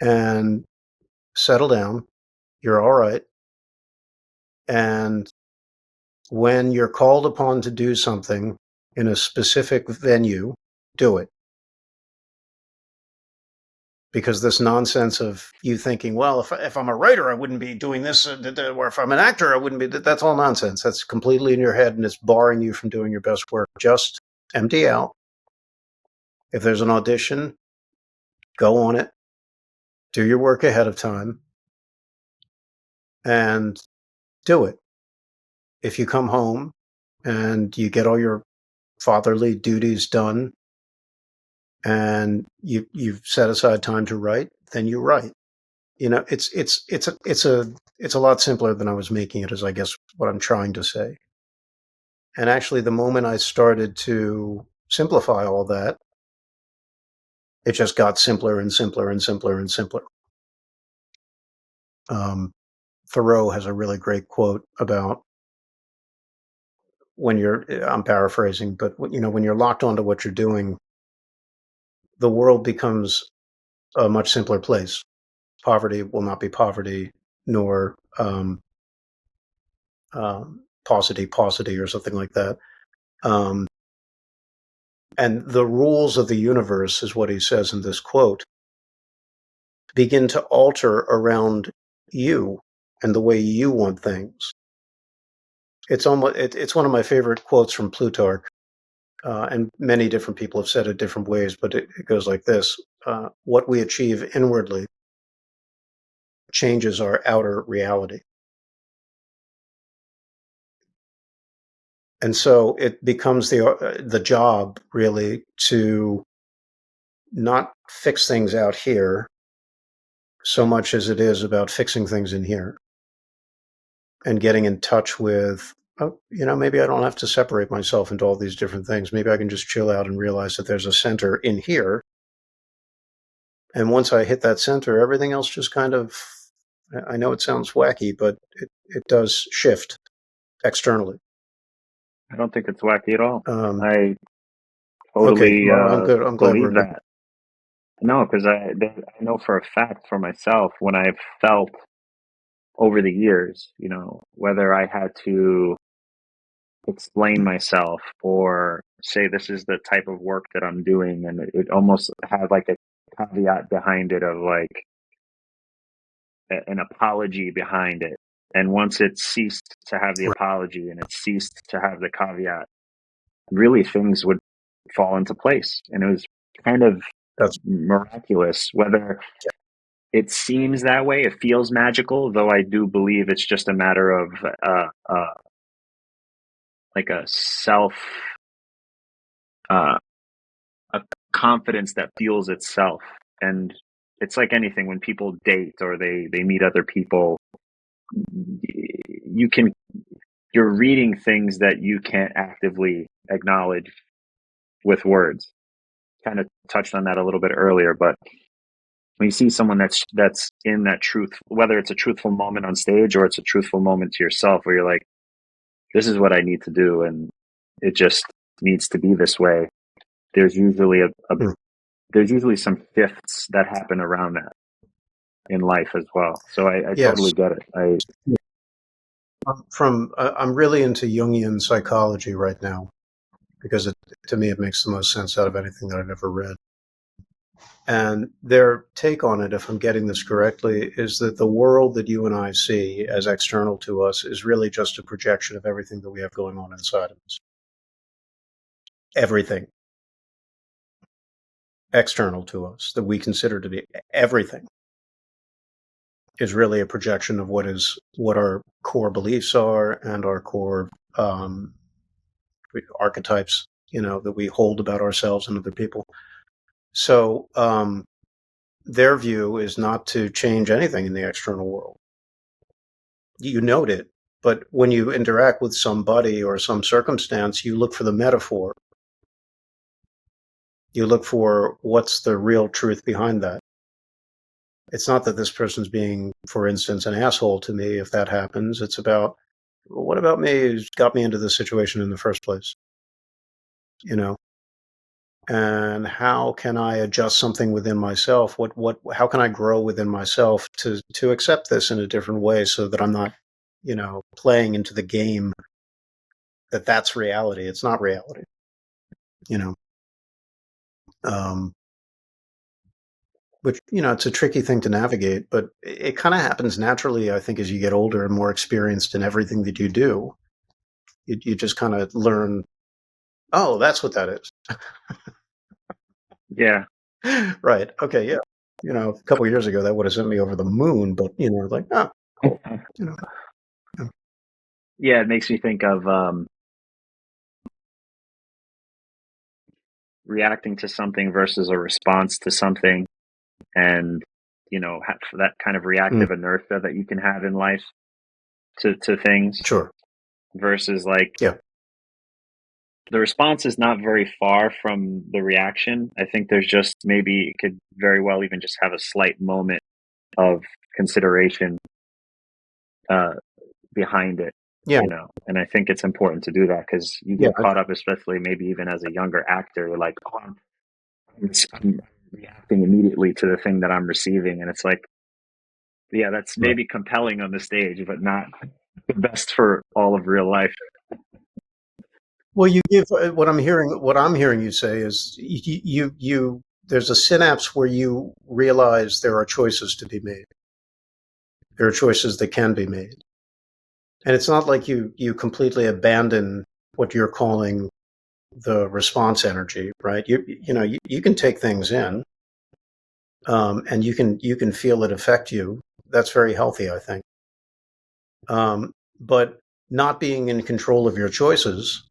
And settle down. You're all right. And when you're called upon to do something in a specific venue, do it. Because this nonsense of you thinking, well, if I'm a writer, I wouldn't be doing this, or if I'm an actor, I wouldn't be, that's all nonsense. That's completely in your head and it's barring you from doing your best work. Just empty out. If there's an audition, go on it. Do your work ahead of time. And do it. If you come home and you get all your fatherly duties done and you've set aside time to write, then you write. It's a lot simpler than I was making it, is I guess what I'm trying to say. And actually, the moment I started to simplify all that, it just got simpler and simpler and simpler and simpler. Thoreau has a really great quote about I'm paraphrasing, but when you're locked onto what you're doing, the world becomes a much simpler place. Poverty will not be poverty, nor paucity or something like that. And the rules of the universe, is what he says in this quote, begin to alter around you and the way you want things. It's one of my favorite quotes from Plutarch, and many different people have said it different ways, but it goes like this: what we achieve inwardly changes our outer reality. And so it becomes the job, really, to not fix things out here so much as it is about fixing things in here and getting in touch with oh, maybe I don't have to separate myself into all these different things. Maybe I can just chill out and realize that there's a center in here. And once I hit that center, everything else just kind of, I know it sounds wacky, but it does shift externally. I don't think it's wacky at all. I okay, totally well, I'm good. I'm glad believe we're that. No, because I know for a fact for myself when I've felt over the years, whether I had to explain myself or say this is the type of work that I'm doing, and it almost had like a caveat behind it of like an apology behind it. And once it ceased to have the apology and it ceased to have the caveat, really things would fall into place. And it was kind of miraculous, whether it seems that way, it feels magical, though I do believe it's just a matter of like a self, a confidence that fuels itself. And it's like anything, when people date or they meet other people, you're reading things that you can't actively acknowledge with words. Kind of touched on that a little bit earlier, but when you see someone that's in that truth, whether it's a truthful moment on stage or it's a truthful moment to yourself where you're like, this is what I need to do and it just needs to be this way, there's usually there's usually some shifts that happen around that in life as well. So I totally get it. I'm really into Jungian psychology right now because to me it makes the most sense out of anything that I've ever read. And their take on it, if I'm getting this correctly, is that the world that you and I see as external to us is really just a projection of everything that we have going on inside of us. Everything external to us that we consider to be everything is really a projection of what our core beliefs are and our core archetypes, that we hold about ourselves and other people. So their view is not to change anything in the external world. You note it, but when you interact with somebody or some circumstance, you look for the metaphor. You look for what's the real truth behind that. It's not that this person's being, for instance, an asshole to me if that happens. It's about, well, what about me got me into this situation in the first place? And how can I adjust something within myself? How can I grow within myself to accept this in a different way so that I'm not, playing into the game that's reality. It's not reality, which, it's a tricky thing to navigate, but it kind of happens naturally, I think, as you get older and more experienced in everything that you do. You just kind of learn, oh, that's what that is. Yeah. Right. Okay. Yeah. A couple of years ago, that would have sent me over the moon, but, like, oh, cool. Yeah, it makes me think of reacting to something versus a response to something, and that kind of reactive inertia that you can have in life to things. Sure. Versus the response is not very far from the reaction. I think there's just maybe it could very well even just have a slight moment of consideration behind it. Yeah. And I think it's important to do that because you get caught up, especially maybe even as a younger actor, you're like, oh, I'm reacting immediately to the thing that I'm receiving. And it's like, yeah, that's maybe compelling on the stage, but not the best for all of real life. Well, you give what I'm hearing you say is you there's a synapse where you realize there are choices to be made. There are choices that can be made. And it's not like you completely abandon what you're calling the response energy, right? You can take things in, and you can feel it affect you. That's very healthy, I think. But not being in control of your choices,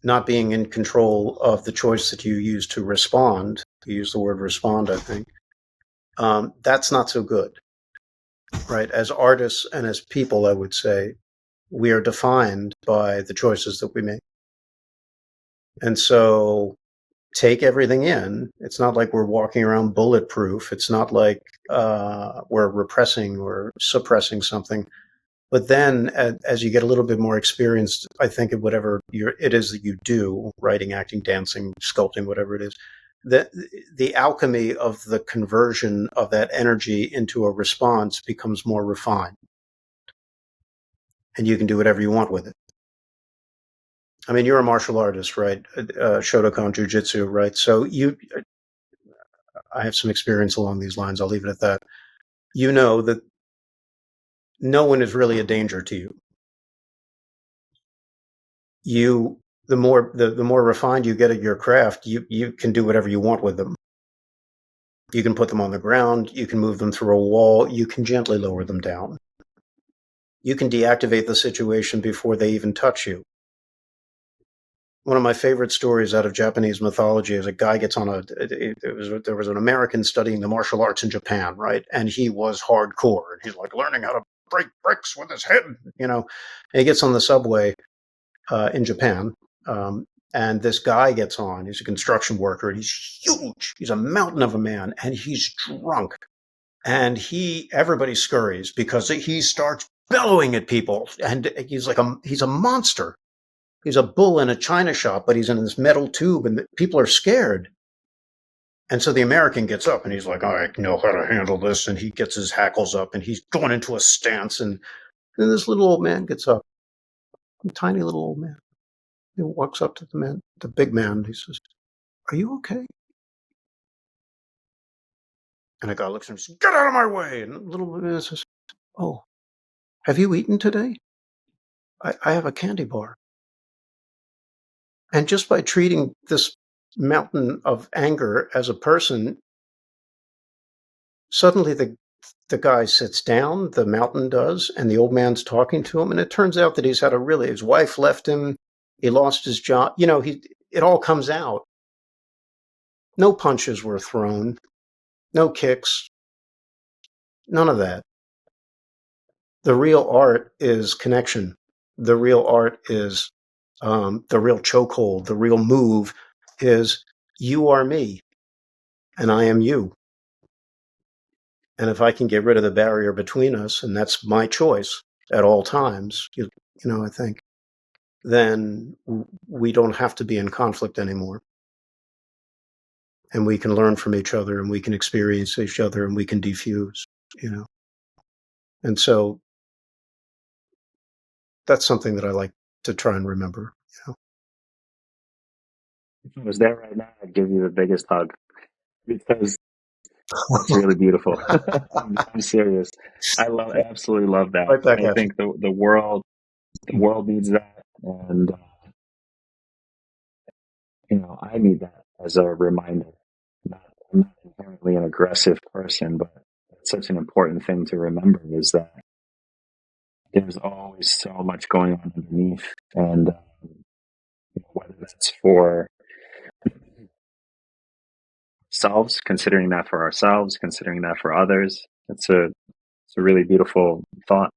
not being in control of the choice that you use to respond, to use the word respond, I think, that's not so good, right? As artists and as people, I would say, we are defined by the choices that we make. And so take everything in. It's not like we're walking around bulletproof. It's not like we're repressing or suppressing something. But then as you get a little bit more experienced, I think, at whatever it is that you do, writing, acting, dancing, sculpting, whatever it is, the alchemy of the conversion of that energy into a response becomes more refined. And you can do whatever you want with it. I mean, you're a martial artist, right? Shotokan Jiu-Jitsu, right? So I have some experience along these lines. I'll leave it at that. You know that no one is really a danger to you. The more refined you get at your craft, you can do whatever you want with them. You can put them on the ground. You can move them through a wall. You can gently lower them down. You can deactivate the situation before they even touch you. One of my favorite stories out of Japanese mythology is a guy gets on there was an American studying the martial arts in Japan, right? And he was hardcore. And he's like learning how to break bricks with his head, And he gets on the subway in Japan. And this guy gets on. He's a construction worker. And he's huge. He's a mountain of a man. And he's drunk. And everybody scurries because he starts bellowing at people. And he's a monster. He's a bull in a china shop, but he's in this metal tube, and people are scared. And so the American gets up, and he's like, I know how to handle this. And he gets his hackles up, and he's going into a stance. And then this little old man gets up, a tiny little old man. He walks up to the big man. He says, are you okay? And the guy looks at him and says, get out of my way. And the little man says, oh, have you eaten today? I have a candy bar. And just by treating this mountain of anger as a person, suddenly the guy sits down, the mountain does, and the old man's talking to him. And it turns out that his wife left him. He lost his job. It all comes out. No punches were thrown, no kicks, none of that. The real art is connection. The real art is the real chokehold. The real move is you are me and I am you. And if I can get rid of the barrier between us, and that's my choice at all times, I think, then we don't have to be in conflict anymore. And we can learn from each other, and we can experience each other, and we can diffuse, And so that's something that I like to try and remember. If I was there right now, I'd give you the biggest hug because it's really beautiful. I'm serious. I absolutely love that. Right back I think the world needs that, and I need that as a reminder. I'm not inherently an aggressive person, but it's such an important thing to remember is that there's always so much going on underneath, and whether that's for ourselves, considering that for ourselves, considering that for others, it's a really beautiful thought.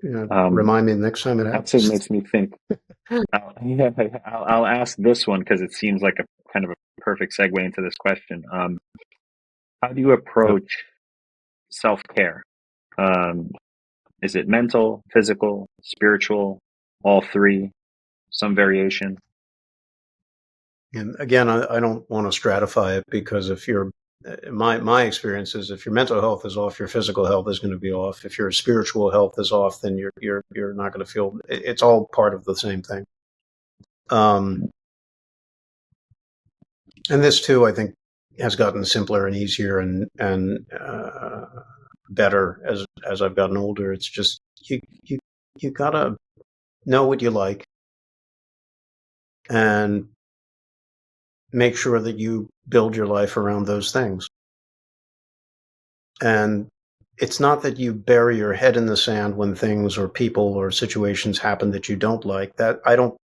Remind me next time it happens. That makes me think. I'll ask this one because it seems like a kind of a perfect segue into this question. How do you approach self-care? Is it mental, physical, spiritual, all three, some variation? And again, I don't want to stratify it because my experience is if your mental health is off, your physical health is going to be off. If your spiritual health is off, then you're not going to feel. It's all part of the same thing. And this too, I think, has gotten simpler and easier and better as I've gotten older. It's just you gotta know what you like and make sure that you build your life around those things. And it's not that you bury your head in the sand when things or people or situations happen that you don't like. That I don't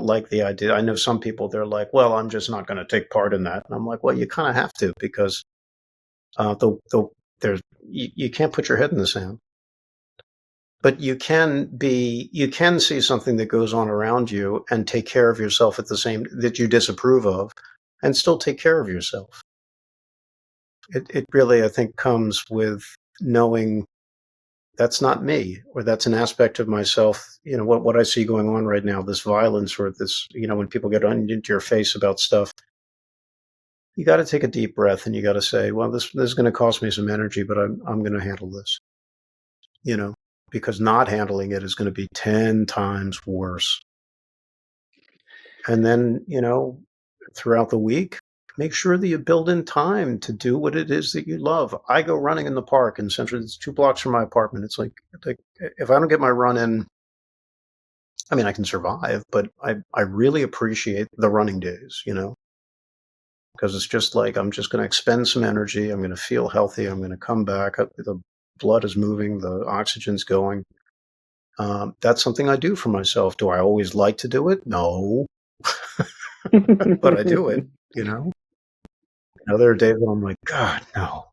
like the idea. I know some people, they're like, well, I'm just not going to take part in that. And I'm like, well, you kind of have to because you can't put your head in the sand. But you can see something that goes on around you and take care of yourself at the same, that you disapprove of, and still take care of yourself. It really, I think, comes with knowing that's not me, or that's an aspect of myself. What I see going on right now, this violence, or this, when people get into your face about stuff, you got to take a deep breath and you got to say, well, this is going to cost me some energy, but I'm going to handle this, because not handling it is going to be 10 times worse. And then, throughout the week, make sure that you build in time to do what it is that you love. I go running in the park in Central. It's 2 blocks from my apartment. It's like if I don't get my run in, I mean, I can survive, but I really appreciate the running days, because it's just like I'm just going to expend some energy. I'm going to feel healthy. I'm going to come back. The blood is moving. The oxygen's going. That's something I do for myself. Do I always like to do it? No. But I do it, Now there are days when I'm like, God, no.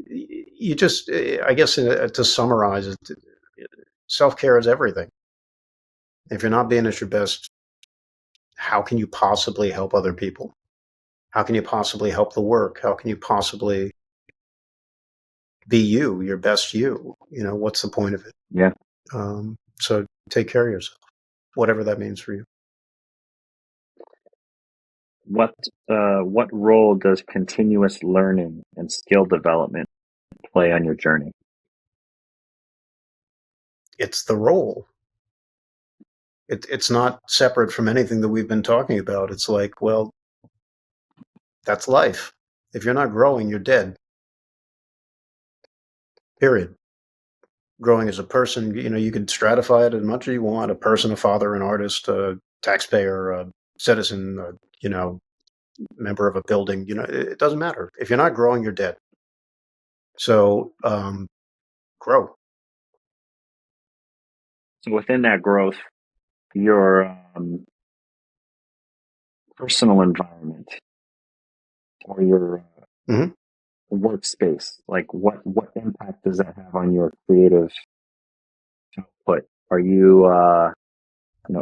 You just, I guess, to summarize it, self-care is everything. If you're not being at your best, how can you possibly help other people? How can you possibly help the work? How can you possibly be you, your best you? What's the point of it? Yeah. So take care of yourself, whatever that means for you. What role does continuous learning and skill development play on your journey? It's the role. It's not separate from anything that we've been talking about. It's like, well, that's life. If you're not growing, you're dead. Period. Growing as a person, you can stratify it as much as you want: a person, a father, an artist, a taxpayer, a citizen, member of a building. It doesn't matter. If you're not growing, you're dead. So grow. So within that growth, your personal environment or your workspace, like what impact does that have on your creative output? Are you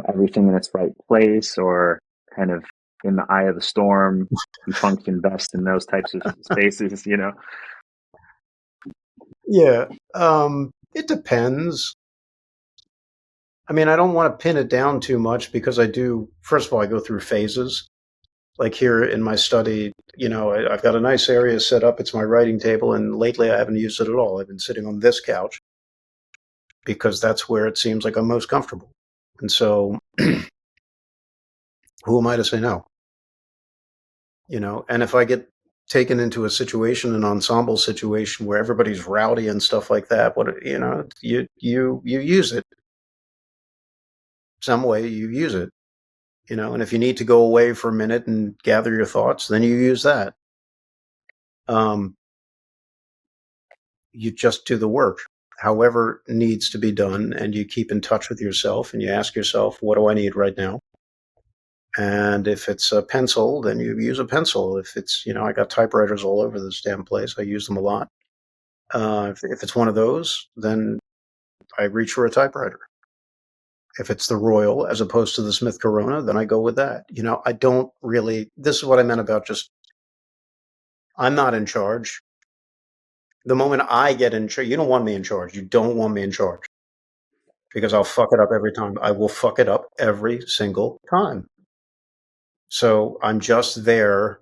everything in its right place, or kind of in the eye of the storm? You function best in those types of spaces, Yeah. It depends. I mean, I don't want to pin it down too much, because first of all, I go through phases. Like here in my study, I've got a nice area set up. It's my writing table. And lately I haven't used it at all. I've been sitting on this couch because that's where it seems like I'm most comfortable. And so who am I to say no? And if I get taken into a situation, an ensemble situation where everybody's rowdy and stuff like that, you use it. Some way you use it. And if you need to go away for a minute and gather your thoughts, then you use that. You just do the work, however needs to be done, and you keep in touch with yourself, and you ask yourself, what do I need right now? And if it's a pencil, then you use a pencil. If it's, I got typewriters all over this damn place. I use them a lot. If it's one of those, then I reach for a typewriter. If it's the Royal as opposed to the Smith Corona, then I go with that. I don't really, this is what I meant about just, I'm not in charge. The moment I get in charge, you don't want me in charge. You don't want me in charge, because I'll fuck it up every time. I will fuck it up every single time. So I'm just there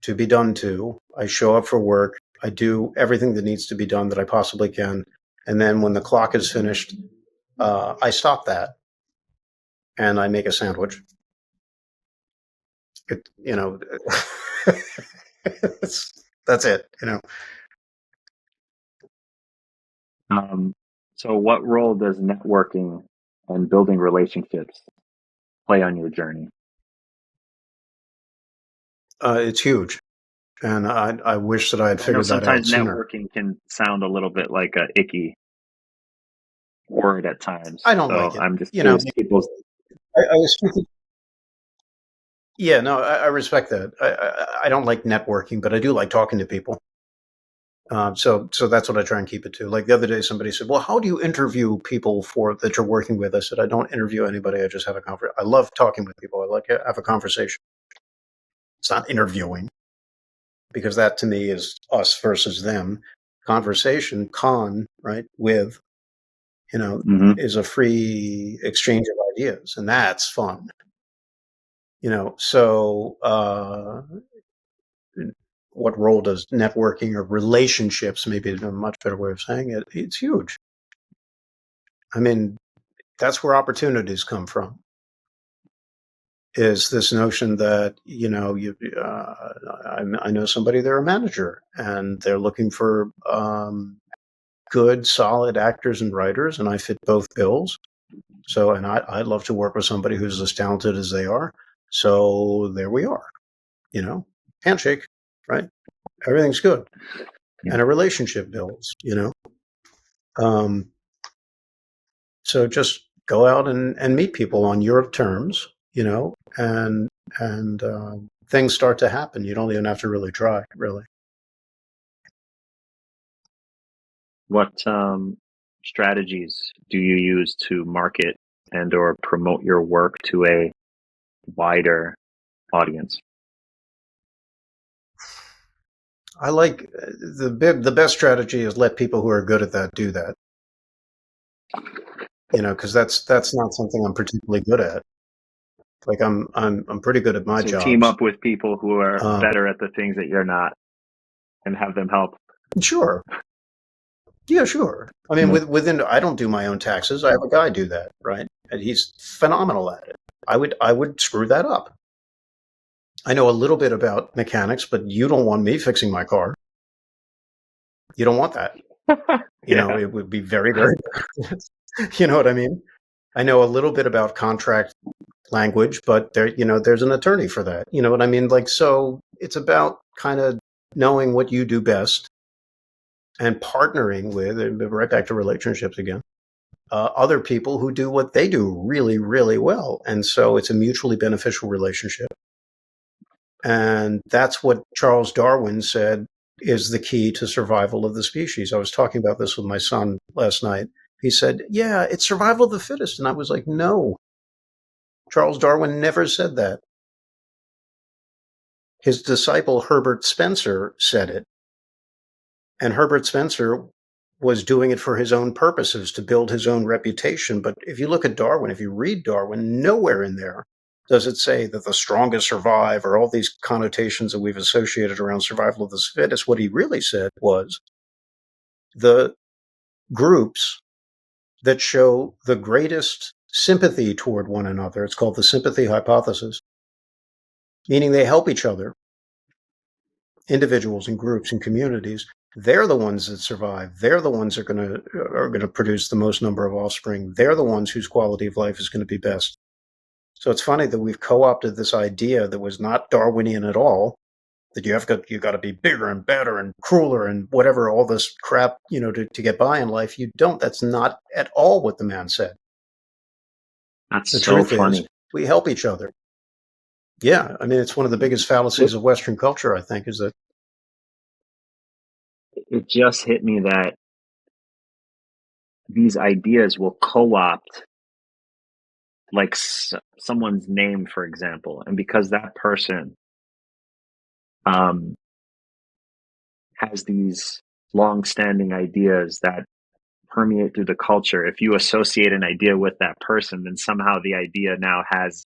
to be done to. I show up for work. I do everything that needs to be done that I possibly can. And then when the clock is finished, I stop that and I make a sandwich. That's it, So what role does networking and building relationships play on your journey? It's huge. And I wish that I had figured that out sooner. Sometimes networking can sound a little bit like a icky word at times. I don't like it. I'm just curious. I was speaking. Yeah, no, I respect that. I don't like networking, but I do like talking to people. So that's what I try and keep it to. Like the other day, somebody said, "Well, how do you interview people that you're working with?" I said, "I don't interview anybody. I just have a conversation. I love talking with people. I like to have a conversation. It's not interviewing, because that to me is us versus them. Conversation, right, with, is a free exchange of ideas, and that's fun. So what role does networking or relationships, maybe a much better way of saying it, it's huge. I mean, that's where opportunities come from, is this notion that, I know somebody, they're a manager, and they're looking for good, solid actors and writers, and I fit both bills. So, and I'd love to work with somebody who's as talented as they are. So there we are, handshake, right? Everything's good. Yeah. And a relationship builds, So just go out and meet people on your terms, and things start to happen. You don't even have to really try, really. What strategies do you use to market and or promote your work to a wider audience? I like the best strategy is let people who are good at that do that. Because that's not something I'm particularly good at. Like I'm pretty good at my job. Team up with people who are better at the things that you're not, and have them help. Sure. Yeah, sure. I mean, within, I don't do my own taxes. I have a guy do that, right? And he's phenomenal at it. I would screw that up. I know a little bit about mechanics, but you don't want me fixing my car. You don't want that. It would be very, very, you know what I mean? I know a little bit about contract language, but there's an attorney for that. You know what I mean? Like, so it's about kind of knowing what you do best and partnering with, right back to relationships again, other people who do what they do really, really well. And so it's a mutually beneficial relationship. And that's what Charles Darwin said is the key to survival of the species. I was talking about this with my son last night. He said, yeah, it's survival of the fittest. And I was like, no, Charles Darwin never said that. His disciple, Herbert Spencer, said it. And Herbert Spencer was doing it for his own purposes, to build his own reputation. But if you look at Darwin, if you read Darwin, nowhere in there does it say that the strongest survive, or all these connotations that we've associated around survival of the fittest. What he really said was the groups that show the greatest sympathy toward one another, it's called the sympathy hypothesis, meaning they help each other, individuals and groups and communities, they're the ones that survive. They're the ones that are going to produce the most number of offspring. They're the ones whose quality of life is going to be best. So it's funny that we've co-opted this idea that was not Darwinian at all, that you got to be bigger and better and crueler and whatever, all this crap, to get by in life. You don't. That's not at all what the man said. That's the so truth funny. Is, we help each other. Yeah, I mean, it's one of the biggest fallacies of Western culture, I think, is that. It just hit me that these ideas will co-opt like someone's name, for example, and because that person has these long-standing ideas that permeate through the culture, if you associate an idea with that person, then somehow the idea now has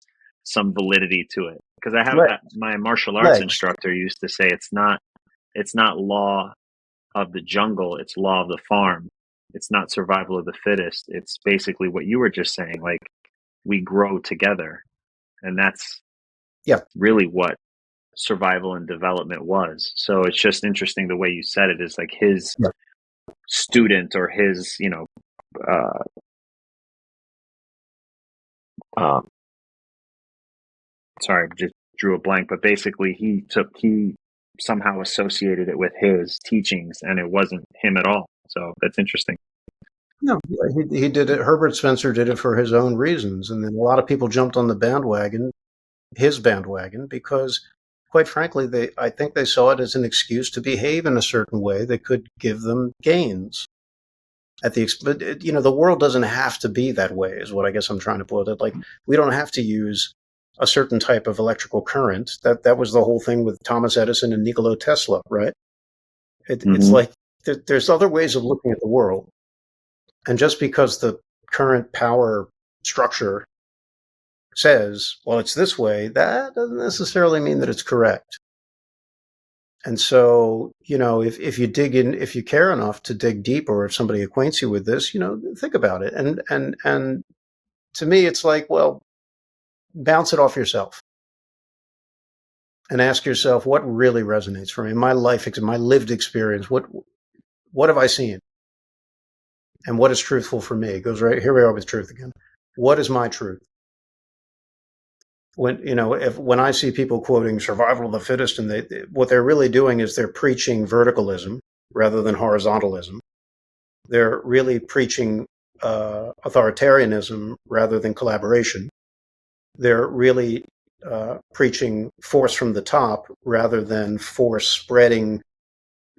some validity to it. Because I have my martial arts instructor used to say it's not law of the jungle, it's law of the farm. It's not survival of the fittest. It's basically what you were just saying, like we grow together. And that's really what survival and development was. So it's just interesting the way you said it, is like his student or his, sorry, just drew a blank, but basically he somehow associated it with his teachings, and it wasn't him at all. So that's interesting. No, he did it. Herbert Spencer did it for his own reasons. And then a lot of people jumped on the bandwagon, his bandwagon, because quite frankly, I think they saw it as an excuse to behave in a certain way that could give them gains. But the world doesn't have to be that way, is what I guess I'm trying to put it. Like, we don't have to use a certain type of electrical current. That was the whole thing with Thomas Edison and Nikola Tesla, right? It's like there's other ways of looking at the world. And just because the current power structure says, well, it's this way, that doesn't necessarily mean that it's correct. And so, if you dig in, if you care enough to dig deep, or if somebody acquaints you with this, think about it. And to me, it's like, well, bounce it off yourself and ask yourself, what really resonates for me? My life, my lived experience, what have I seen? And what is truthful for me? It goes right here. We are with truth again. What is my truth? When I see people quoting survival of the fittest, and what they're really doing is they're preaching verticalism rather than horizontalism. They're really preaching authoritarianism rather than collaboration. They're really preaching force from the top rather than force spreading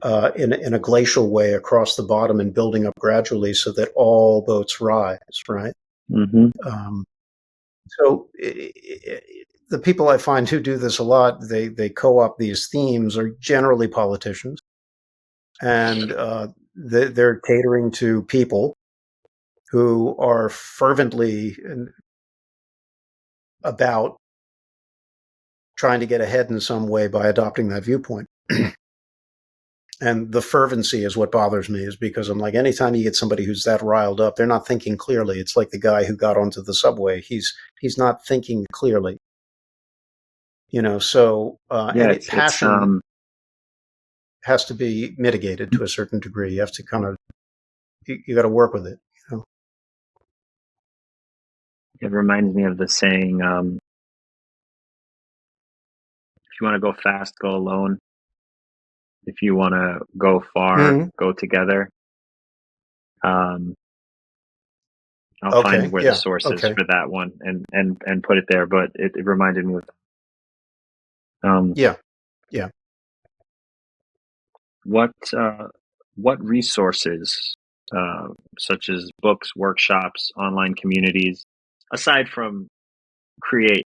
in a glacial way across the bottom and building up gradually so that all boats rise, right? Mm-hmm. So the people I find who do this a lot, they co-opt these themes, are generally politicians, and they're catering to people who are fervently about trying to get ahead in some way by adopting that viewpoint. And the fervency is what bothers me, is because I'm like, anytime you get somebody who's that riled up, they're not thinking clearly. It's like the guy who got onto the subway. He's not thinking clearly. And passion has to be mitigated to a certain degree. You have to kind of, you got to work with it. It reminds me of the saying, if you want to go fast, go alone. If you want to go far, go together. I'll find where the source is for that one and put it there. But it reminded me of yeah. What resources, such as books, workshops, online communities, aside from createx3.com,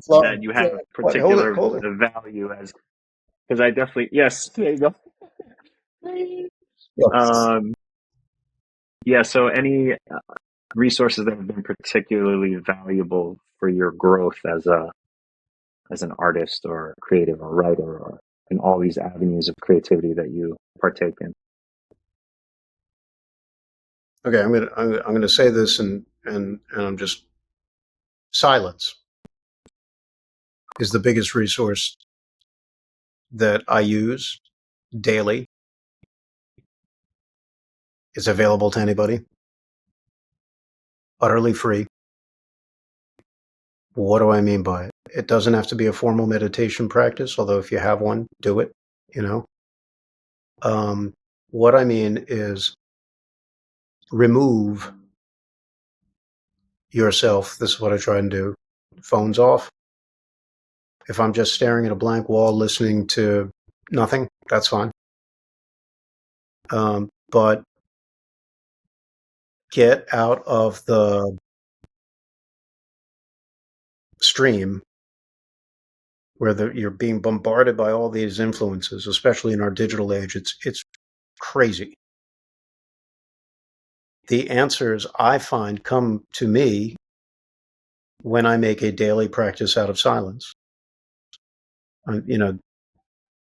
that you have a particular value as? Because I definitely, yes, there you go. So any resources that have been particularly valuable for your growth as an artist or creative or writer, or in all these avenues of creativity that you partake in? Okay, I'm gonna say this, and I'm just, silence is the biggest resource that I use daily. It's available to anybody, utterly free. What do I mean by it? It doesn't have to be a formal meditation practice, although if you have one, do it. What I mean is, remove yourself. This is what I try and do. Phones off. If I'm just staring at a blank wall, listening to nothing, that's fine. But get out of the stream where you're being bombarded by all these influences, especially in our digital age. It's crazy. The answers I find come to me when I make a daily practice out of silence.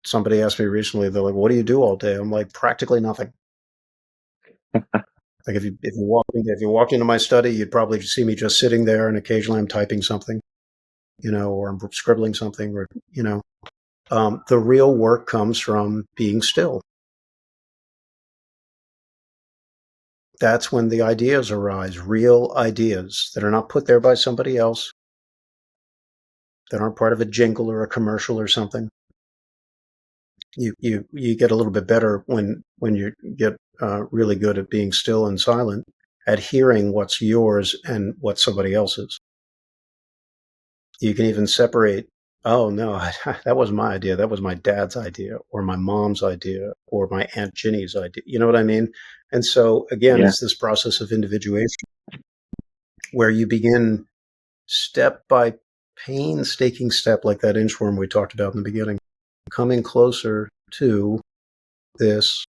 Somebody asked me recently, they're like, what do you do all day? I'm like, practically nothing. Like if you walked into my study, you'd probably see me just sitting there, and occasionally I'm typing something, or I'm scribbling something, or, the real work comes from being still. That's when the ideas arise, real ideas that are not put there by somebody else, that aren't part of a jingle or a commercial or something. You get a little bit better when you get really good at being still and silent, at hearing what's yours and what somebody else's. You can even separate, oh no, that wasn't my idea. That was my dad's idea or my mom's idea or my Aunt Ginny's idea. You know what I mean? And so again, Yeah. it's this process of individuation where you begin step by painstaking step, like that inchworm we talked about in the beginning, coming closer to this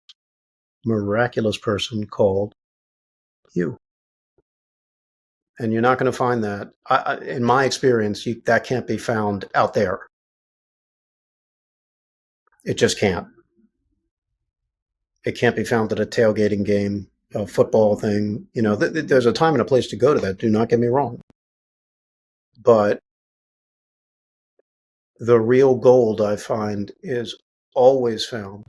miraculous person called you. And you're not going to find that, in my experience, that can't be found out there. It just can't. It can't be found at a tailgating game, a football thing. You know, there's a time and a place to go to that. Do not get me wrong. But the real gold, I find, is always found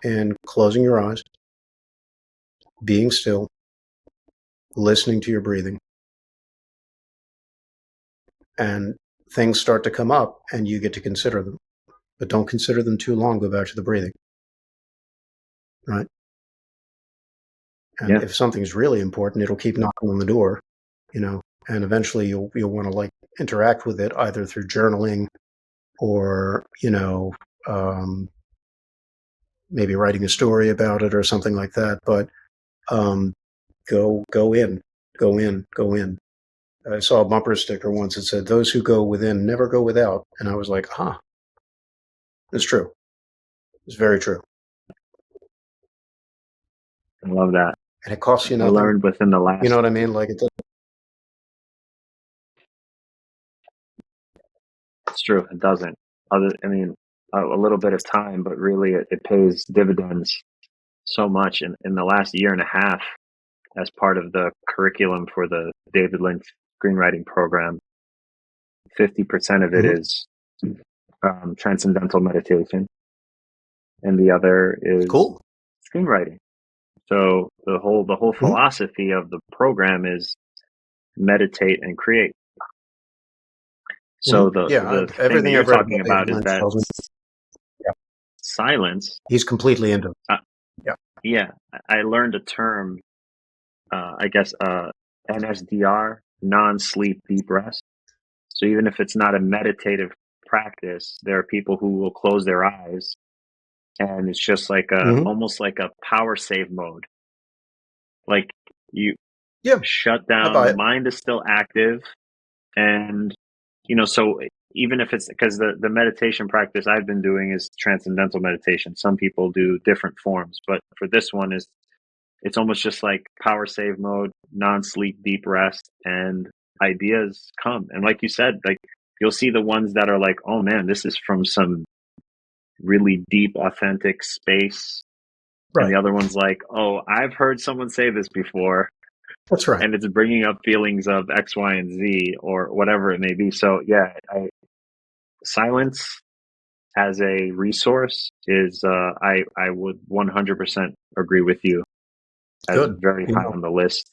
in closing your eyes, being still, listening to your breathing, and things start to come up and you get to consider them. But don't consider them too long. Go back to the breathing. Right? And Yeah. if something's really important, it'll keep knocking on the door, you know, and eventually you'll want to like interact with it either through journaling or, you know, maybe writing a story about it or something like that. But go in, go in, go in. I saw a bumper sticker once that said, "Those who go within never go without." And I was like, it's true. It's very true. I love that. And it costs you I nothing. learned within the last. You know what I mean? Like it. It's true. It doesn't. A little bit of time, but really it pays dividends so much. In the last year and a half, as part of the curriculum for the David Lynch screenwriting program, 50% of it is transcendental meditation, and the other is Cool. screenwriting. So the whole philosophy of the program is meditate and create. So the thing that you're talking about is that silence. He's completely into it. Yeah, I learned a term, I guess, NSDR, non-sleep deep rest. So even if it's not a meditative practice, there are people who will close their eyes and it's just like almost like a power save mode. Like you shut down, the mind is still active. And, so even if it's because the meditation practice I've been doing is transcendental meditation. Some people do different forms, but for this one it's almost just like power save mode, non-sleep deep rest, and ideas come. And like you said, like you'll see the ones that are like, oh man, this is from some really deep, authentic space. Right. And the other one's like, oh, I've heard someone say this before. That's right. And it's bringing up feelings of X, Y, and Z or whatever it may be. So yeah, silence as a resource is, I would 100% agree with you. As good. Very high on the list.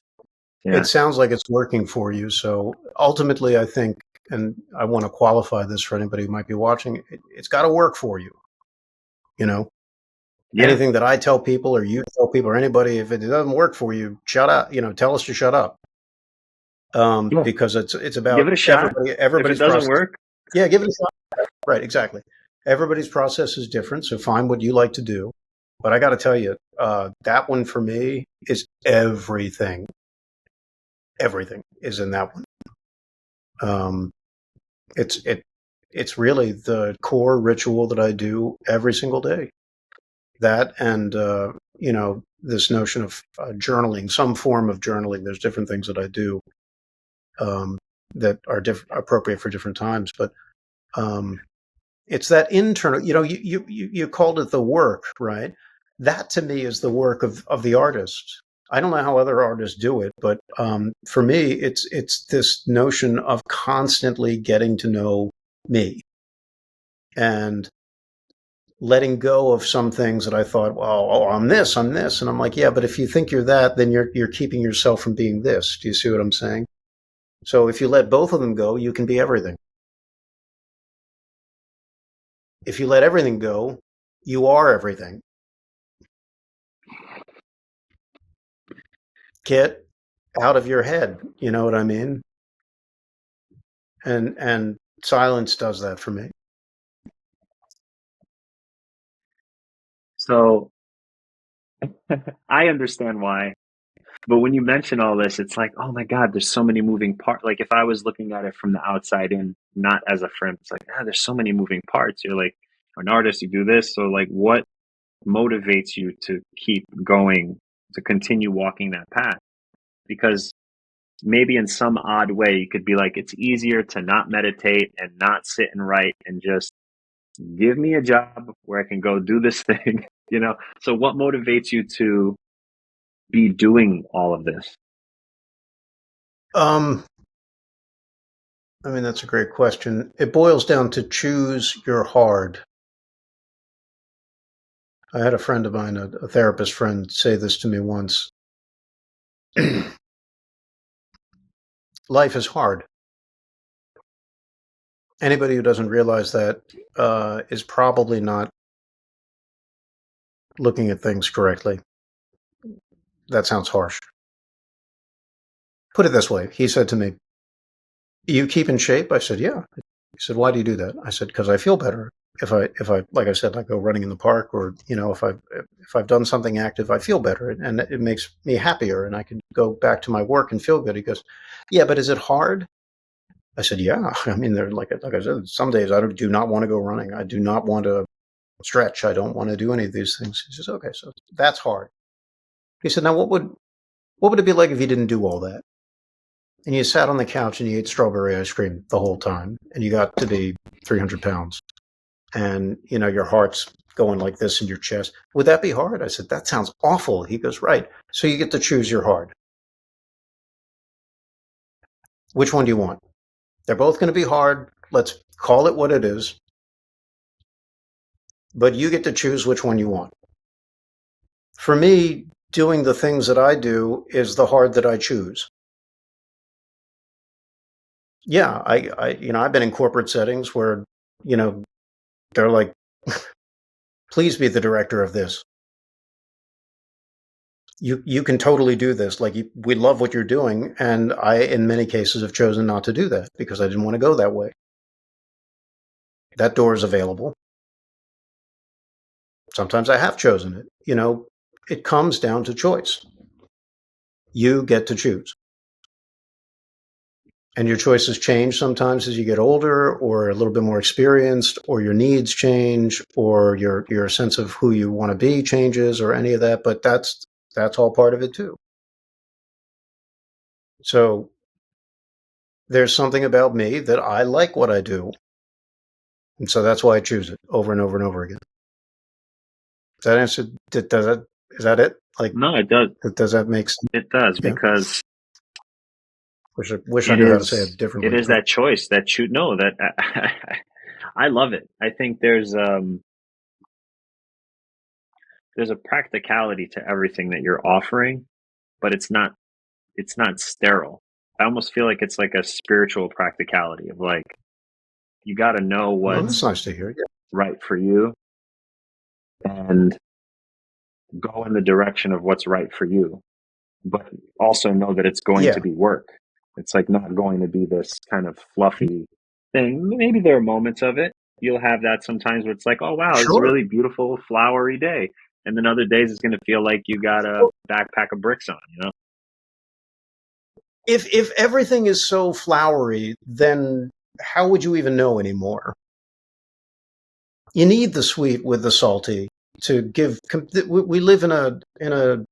Yeah. It sounds like it's working for you. So ultimately, I think, and I want to qualify this for anybody who might be watching, it's got to work for you. You know, anything that I tell people or you tell people or anybody, if it doesn't work for you, shut up. You know, tell us to shut up. Because it's about give it a shot. Everybody's if it doesn't work. Yeah, give it a shot. Right, exactly. Everybody's process is different, so find what you like to do. But I got to tell you, that one for me is everything. Everything is in that one. It's really the core ritual that I do every single day. That and this notion of journaling, some form of journaling. There's different things that I do that are appropriate for different times, but it's that internal. You called it the work, right? That to me is the work of the artist. I don't know how other artists do it, but for me, it's this notion of constantly getting to know me and letting go of some things that I thought, well, I'm this, and I'm like, yeah, but if you think you're that, then you're keeping yourself from being this. Do you see what I'm saying? So if you let both of them go, you can be everything. If you let everything go, you are everything. Get out of your head. You know what I mean? and silence does that for me. So I understand why. But when you mention all this, it's like, oh my God, there's so many moving parts. Like if I was looking at it from the outside in, not as a friend, it's like, there's so many moving parts. You're like an artist, you do this. So like what motivates you to keep going, to continue walking that path? Because maybe in some odd way, you could be like, it's easier to not meditate and not sit and write and just give me a job where I can go do this thing, you know? So what motivates you to be doing all of this? I mean, that's a great question. It boils down to choose your hard. I had a friend of mine, a therapist friend, say this to me once. Life is hard. Anybody who doesn't realize that is probably not looking at things correctly. That sounds harsh. Put it this way. He said to me, "You keep in shape?" I said, "Yeah." He said, "Why do you do that?" I said, "Because I feel better. If I, like I said, I go running in the park, or if I've done something active, I feel better, and it makes me happier, and I can go back to my work and feel good." He goes, "Yeah, but is it hard?" I said, "Yeah." I mean, they're like I said, some days I do not want to go running. I do not want to stretch. I don't want to do any of these things. He says, "Okay, so that's hard." He said, "Now, what would it be like if you didn't do all that? And you sat on the couch and you ate strawberry ice cream the whole time, and you got to be 300 pounds, and your heart's going like this in your chest. Would that be hard?" I said, "That sounds awful." He goes, "Right. So you get to choose your hard. Which one do you want? They're both going to be hard. Let's call it what it is. But you get to choose which one you want." For me, doing the things that I do is the hard that I choose. Yeah, I've been in corporate settings where, they're like, "Please be the director of this. You can totally do this. Like, we love what you're doing." And I, in many cases, have chosen not to do that because I didn't want to go that way. That door is available. Sometimes I have chosen it. It comes down to choice. You get to choose. And your choices change sometimes as you get older, or a little bit more experienced, or your needs change, or your sense of who you want to be changes, or any of that. But that's all part of it too. So there's something about me that I like what I do. And so that's why I choose it over and over and over again. Does that answer? Is that it? Like, no, it does. Does that make sense? It does, yeah. Because wish I knew how to say it differently. It is that choice that I love it. I think there's a practicality to everything that you're offering, but it's not sterile. I almost feel like it's like a spiritual practicality of like, you got to know what's that's nice to hear. Yeah. Right for you, and go in the direction of what's right for you, but also know that it's going to be work. It's like not going to be this kind of fluffy thing. Maybe there are moments of it. You'll have that sometimes where it's like, oh, wow, It's a really beautiful, flowery day. And then other days it's going to feel like you got a backpack of bricks on, If everything is so flowery, then how would you even know anymore? You need the sweet with the salty to give. We live in a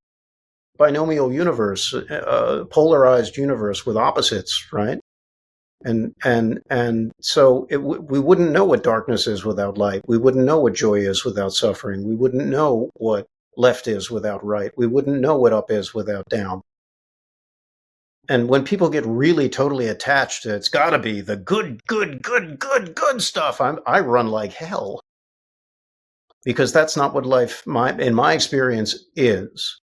binomial universe, a polarized universe with opposites, right? And so we wouldn't know what darkness is without light. We wouldn't know what joy is without suffering. We wouldn't know what left is without right. We wouldn't know what up is without down. And when people get really totally attached to it's got to be the good stuff, I run like hell, because that's not what life, in my experience, is.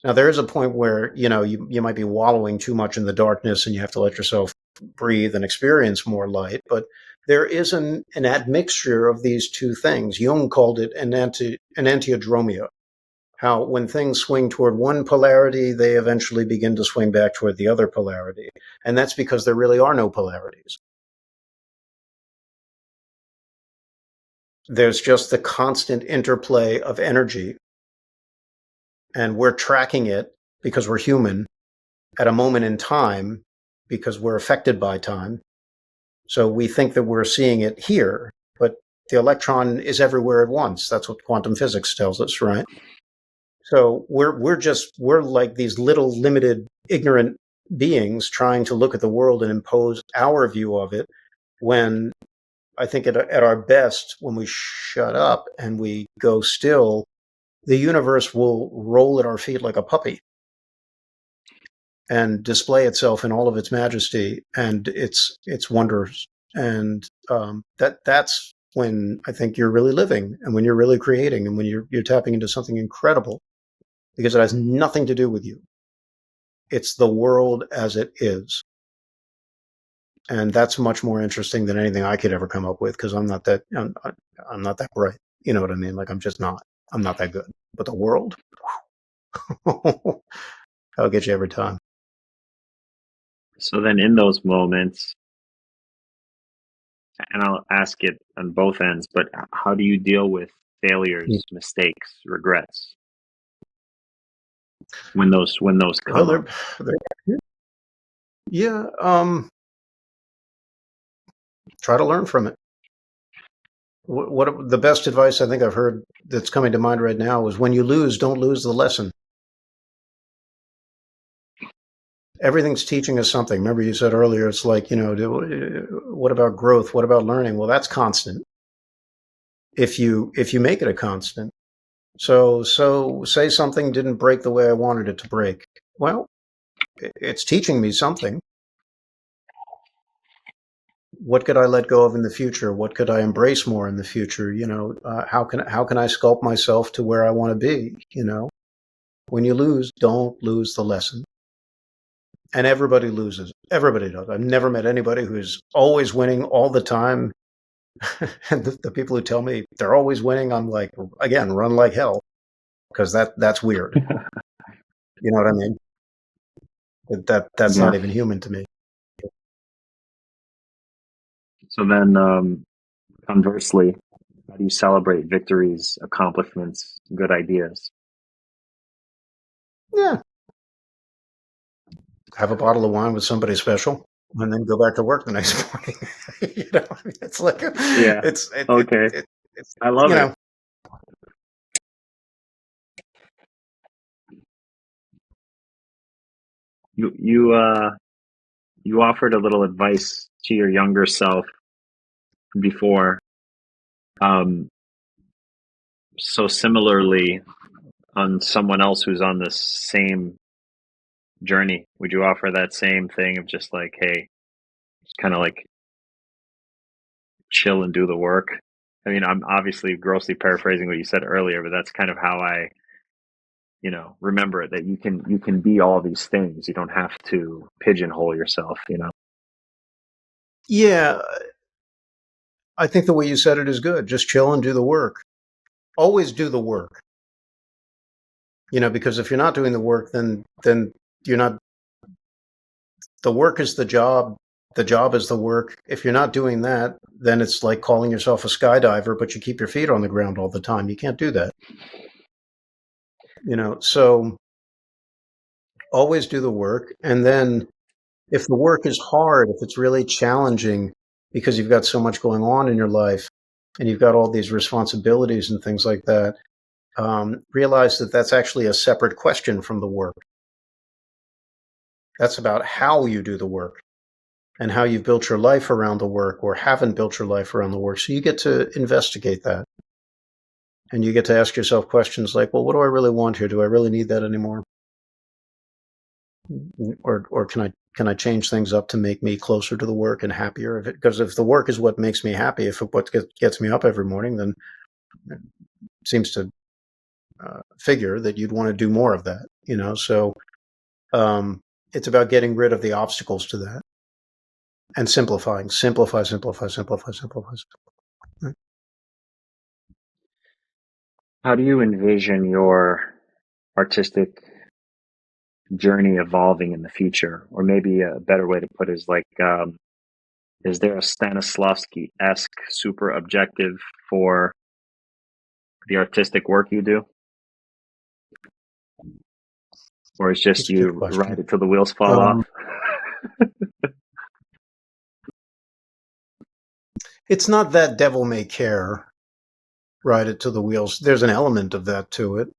Now, there is a point where, you might be wallowing too much in the darkness and you have to let yourself breathe and experience more light. But there is an admixture of these two things. Jung called it an antiodromia. How when things swing toward one polarity, they eventually begin to swing back toward the other polarity. And that's because there really are no polarities. there's just the constant interplay of energy, and we're tracking it because we're human at a moment in time because we're affected by time. So we think that we're seeing it here, but the electron is everywhere at once. That's what quantum physics tells us, right? So we're like these little limited ignorant beings trying to look at the world and impose our view of it, when I think at our best, when we shut up and we go still, the universe will roll at our feet like a puppy and display itself in all of its majesty and its wonders. And that's when I think you're really living, and when you're really creating, and when you're tapping into something incredible, because it has nothing to do with you. It's the world as it is. And that's much more interesting than anything I could ever come up with, because I'm not that bright. You know what I mean? Like, I'm not that good. But the world, I'll get you every time. So then in those moments, and I'll ask it on both ends, but how do you deal with failures, mistakes, regrets when those come up? Yeah. Try to learn from it. What the best advice I think I've heard that's coming to mind right now is, when you lose, don't lose the lesson. Everything's teaching us something. Remember, you said earlier, it's like, what about growth? What about learning? Well, that's constant. If you make it a constant. So say something didn't break the way I wanted it to break. Well, it's teaching me something. What could I let go of in the future? What could I embrace more in the future? How can I sculpt myself to where I want to be? When you lose, don't lose the lesson. And everybody loses. Everybody does. I've never met anybody who's always winning all the time. And the people who tell me they're always winning, I'm like, again, run like hell, because that's weird. You know what I mean? That's not even human to me. So then, conversely, how do you celebrate victories, accomplishments, good ideas? Yeah. Have a bottle of wine with somebody special, and then go back to work the next morning. It's like, okay. I love it. You offered a little advice to your younger self before. So similarly, on someone else who's on the same journey, would you offer that same thing of just like, hey, just kind of like chill and do the work? I mean, I'm obviously grossly paraphrasing what you said earlier, but that's kind of how I, remember it, that you can be all these things. You don't have to pigeonhole yourself, Yeah. I think the way you said it is good. Just chill and do the work. Always do the work. Because if you're not doing the work, then you're not. The work is the job. The job is the work. If you're not doing that, then it's like calling yourself a skydiver, but you keep your feet on the ground all the time. You can't do that. So always do the work. And then if the work is hard, if it's really challenging because you've got so much going on in your life and you've got all these responsibilities and things like that, realize that that's actually a separate question from the work. That's about how you do the work and how you've built your life around the work or haven't built your life around the work. So you get to investigate that. And you get to ask yourself questions like, well, what do I really want here? Do I really need that anymore? Or can I change things up to make me closer to the work and happier? Because if the work is what makes me happy, if what gets me up every morning, then it seems to figure that you'd want to do more of that. So it's about getting rid of the obstacles to that and simplifying. Simplify. Right? How do you envision your artistic journey evolving in the future? Or maybe a better way to put it is like, Is there a Stanislavski-esque super objective for the artistic work you do? Or it's just you ride it till the wheels fall off? It's not that devil may care, ride it till the wheels. There's an element of that to it.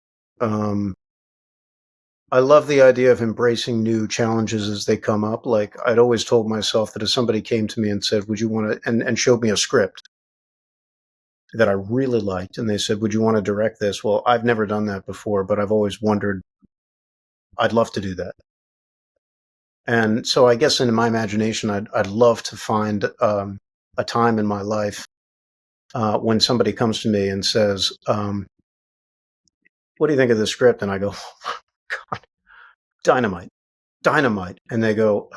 I love the idea of embracing new challenges as they come up. Like, I'd always told myself that if somebody came to me and said, would you want to, and showed me a script that I really liked, and they said, would you want to direct this? Well, I've never done that before, but I've always wondered, I'd love to do that. And so I guess in my imagination, I'd love to find a time in my life when somebody comes to me and says, what do you think of the script? And I go, oh, God, dynamite. And they go,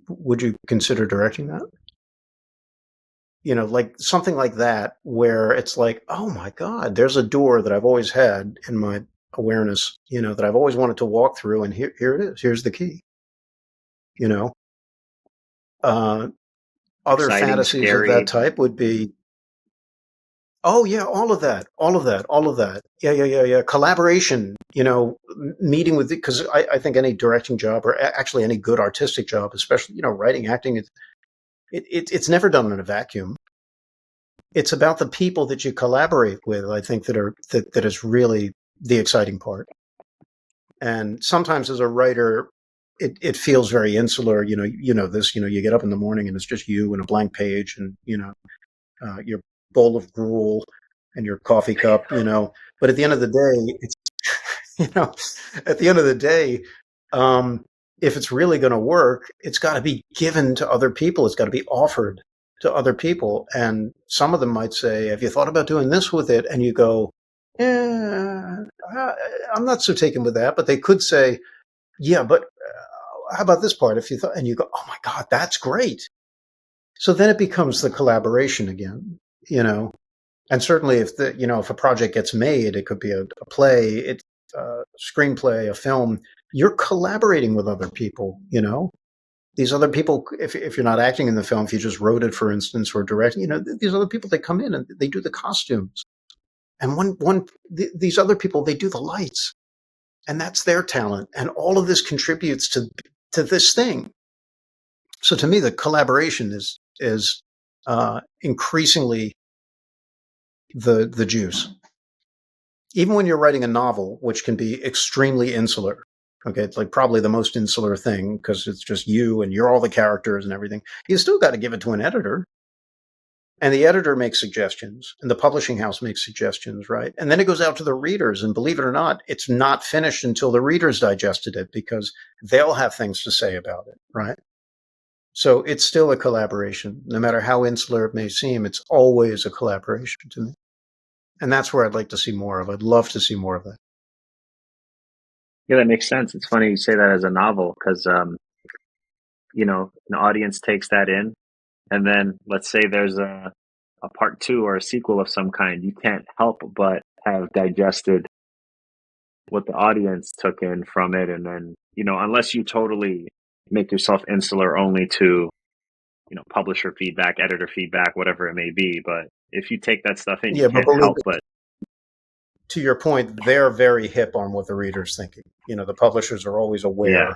would you consider directing that? You know, like something like that, where it's like, oh my God, there's a door that I've always had in my awareness, you know, that I've always wanted to walk through, and here it is. Here's the key. You know, other Exciting, fantasies scary. of that type would be, oh yeah, all of that. Yeah. Collaboration, you know, meeting with, because I think any directing job, or actually any good artistic job, especially, you know, writing, acting, it's never done in a vacuum. It's about the people that you collaborate with. I think that is really the exciting part. And sometimes as a writer, it feels very insular. You know this. You know, you get up in the morning and it's just you and a blank page, and you know, your bowl of gruel and your coffee cup. You know, but at the end of the day, it's at the end of the day, if it's really going to work, it's got to be given to other people. It's got to be offered to other people. And some of them might say, have you thought about doing this with it? And you go, I'm not so taken with that. But they could say, yeah, but how about this part? If you thought, and you go, oh my God, that's great. So then it becomes the collaboration again, you know. And certainly if if a project gets made, it could be a play, screenplay, a film, you're collaborating with other people, you know. These other people, if you're not acting in the film, if you just wrote it, for instance, or directing, you know, these other people, they come in and they do the costumes. And these other people, they do the lights. And that's their talent. And all of this contributes to this thing. So to me, the collaboration is increasingly the juice. Even when you're writing a novel, which can be extremely insular, okay, it's like probably the most insular thing because it's just you and you're all the characters and everything. You still got to give it to an editor. And the editor makes suggestions and the publishing house makes suggestions, right? And then it goes out to the readers. And believe it or not, it's not finished until the readers digested it because they'll have things to say about it, right? So it's still a collaboration. No matter how insular it may seem, it's always a collaboration to me. And that's where I'd like to see more of. I'd love to see more of that. Yeah, that makes sense. It's funny you say that as a novel because, you know, an audience takes that in. And then let's say there's a part 2 or a sequel of some kind. You can't help but have digested what the audience took in from it. And then, you know, unless you totally make yourself insular only to, you know, publisher feedback, editor feedback, whatever it may be. But if you take that stuff in, you can't help but. To your point, they're very hip on what the reader's thinking. You know, the publishers are always aware,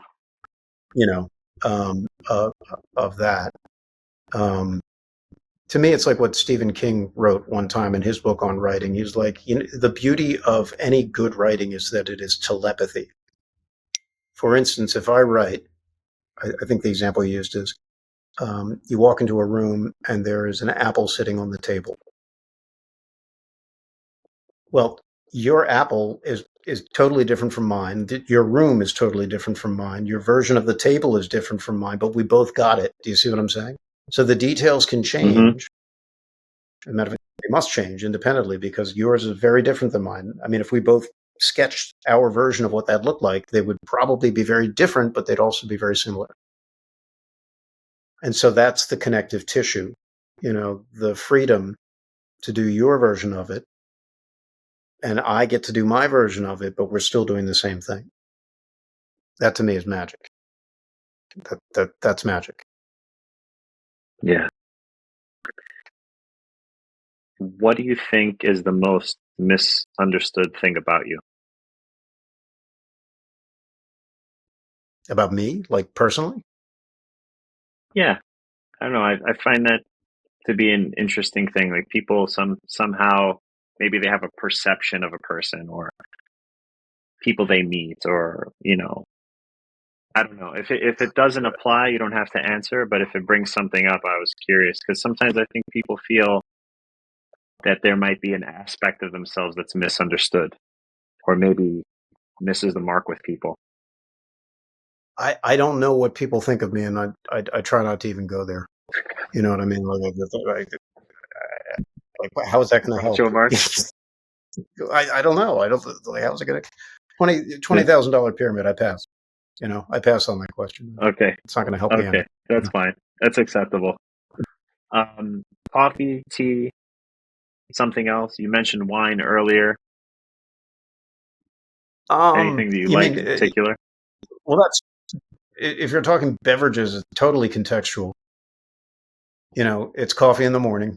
you know, of that. To me, it's like what Stephen King wrote one time in his book on writing. He's like, you know, the beauty of any good writing is that it is telepathy. For instance, if I write, I think the example he used is, you walk into a room and there is an apple sitting on the table. Well, your apple is totally different from mine. Your room is totally different from mine. Your version of the table is different from mine, but we both got it. Do you see what I'm saying? So the details can change. Mm-hmm. As a matter of fact, they must change independently because yours is very different than mine. I mean, if we both sketched our version of what that looked like, they would probably be very different, but they'd also be very similar. And so that's the connective tissue, you know, the freedom to do your version of it. And I get to do my version of it, but we're still doing the same thing. That to me is magic. That's magic. Yeah. What do you think is the most misunderstood thing about you? About me, like personally? Yeah, I don't know. I find that to be an interesting thing. Like people somehow maybe they have a perception of a person or people they meet, or I don't know. If it doesn't apply, you don't have to answer. But if it brings something up, I was curious because sometimes I think people feel that there might be an aspect of themselves that's misunderstood, or maybe misses the mark with people. I don't know what people think of me, and I try not to even go there. You know what I mean? Like how is that going to help? Mark? I don't know. I don't like how's it going to $20,000 pyramid? I pass. I pass on that question. Okay, it's not going to help me. Okay, that's fine. That's acceptable. Coffee, tea, something else. You mentioned wine earlier. Anything that you like in particular? Well, that's if you're talking beverages, it's totally contextual. It's coffee in the morning.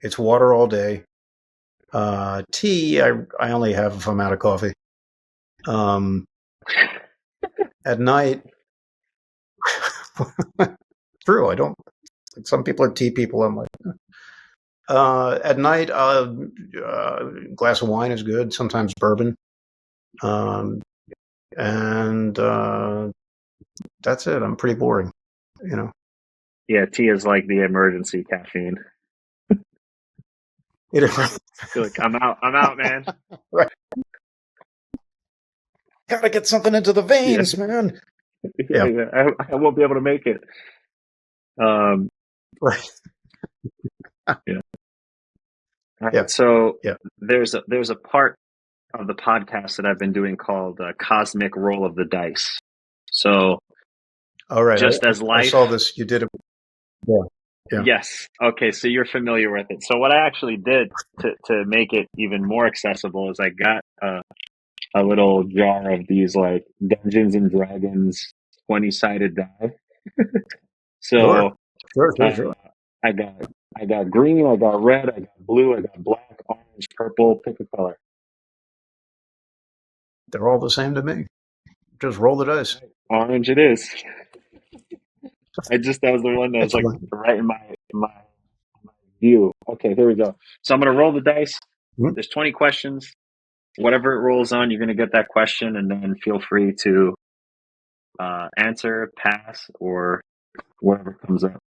It's water all day. Tea, I only have if I'm out of coffee. At night, true. I don't. Some people are tea people. I'm like, at night, glass of wine is good. Sometimes bourbon, and that's it. I'm pretty boring. Yeah, tea is like the emergency caffeine. You're like, I'm out, man. Right. Gotta get something into the veins, man. Yeah. I won't be able to make it. Right. Yeah. Yeah. So there's a part of the podcast that I've been doing called Cosmic Roll of the Dice. So, all right, just as life. I saw this. You did it. Yeah. Yes. Okay. So you're familiar with it. So what I actually did to make it even more accessible is I got a little jar of these like Dungeons and Dragons 20-sided die. So Sure. I got green, I got red, I got blue, I got black, orange, purple. Pick a color. They're all the same to me. Just roll the dice. Orange it is. That was the one that was like right in my view. Okay, here we go. So I'm gonna roll the dice. Mm-hmm. There's 20 questions. Whatever it rolls on, you're gonna get that question, and then feel free to answer, pass, or whatever comes up.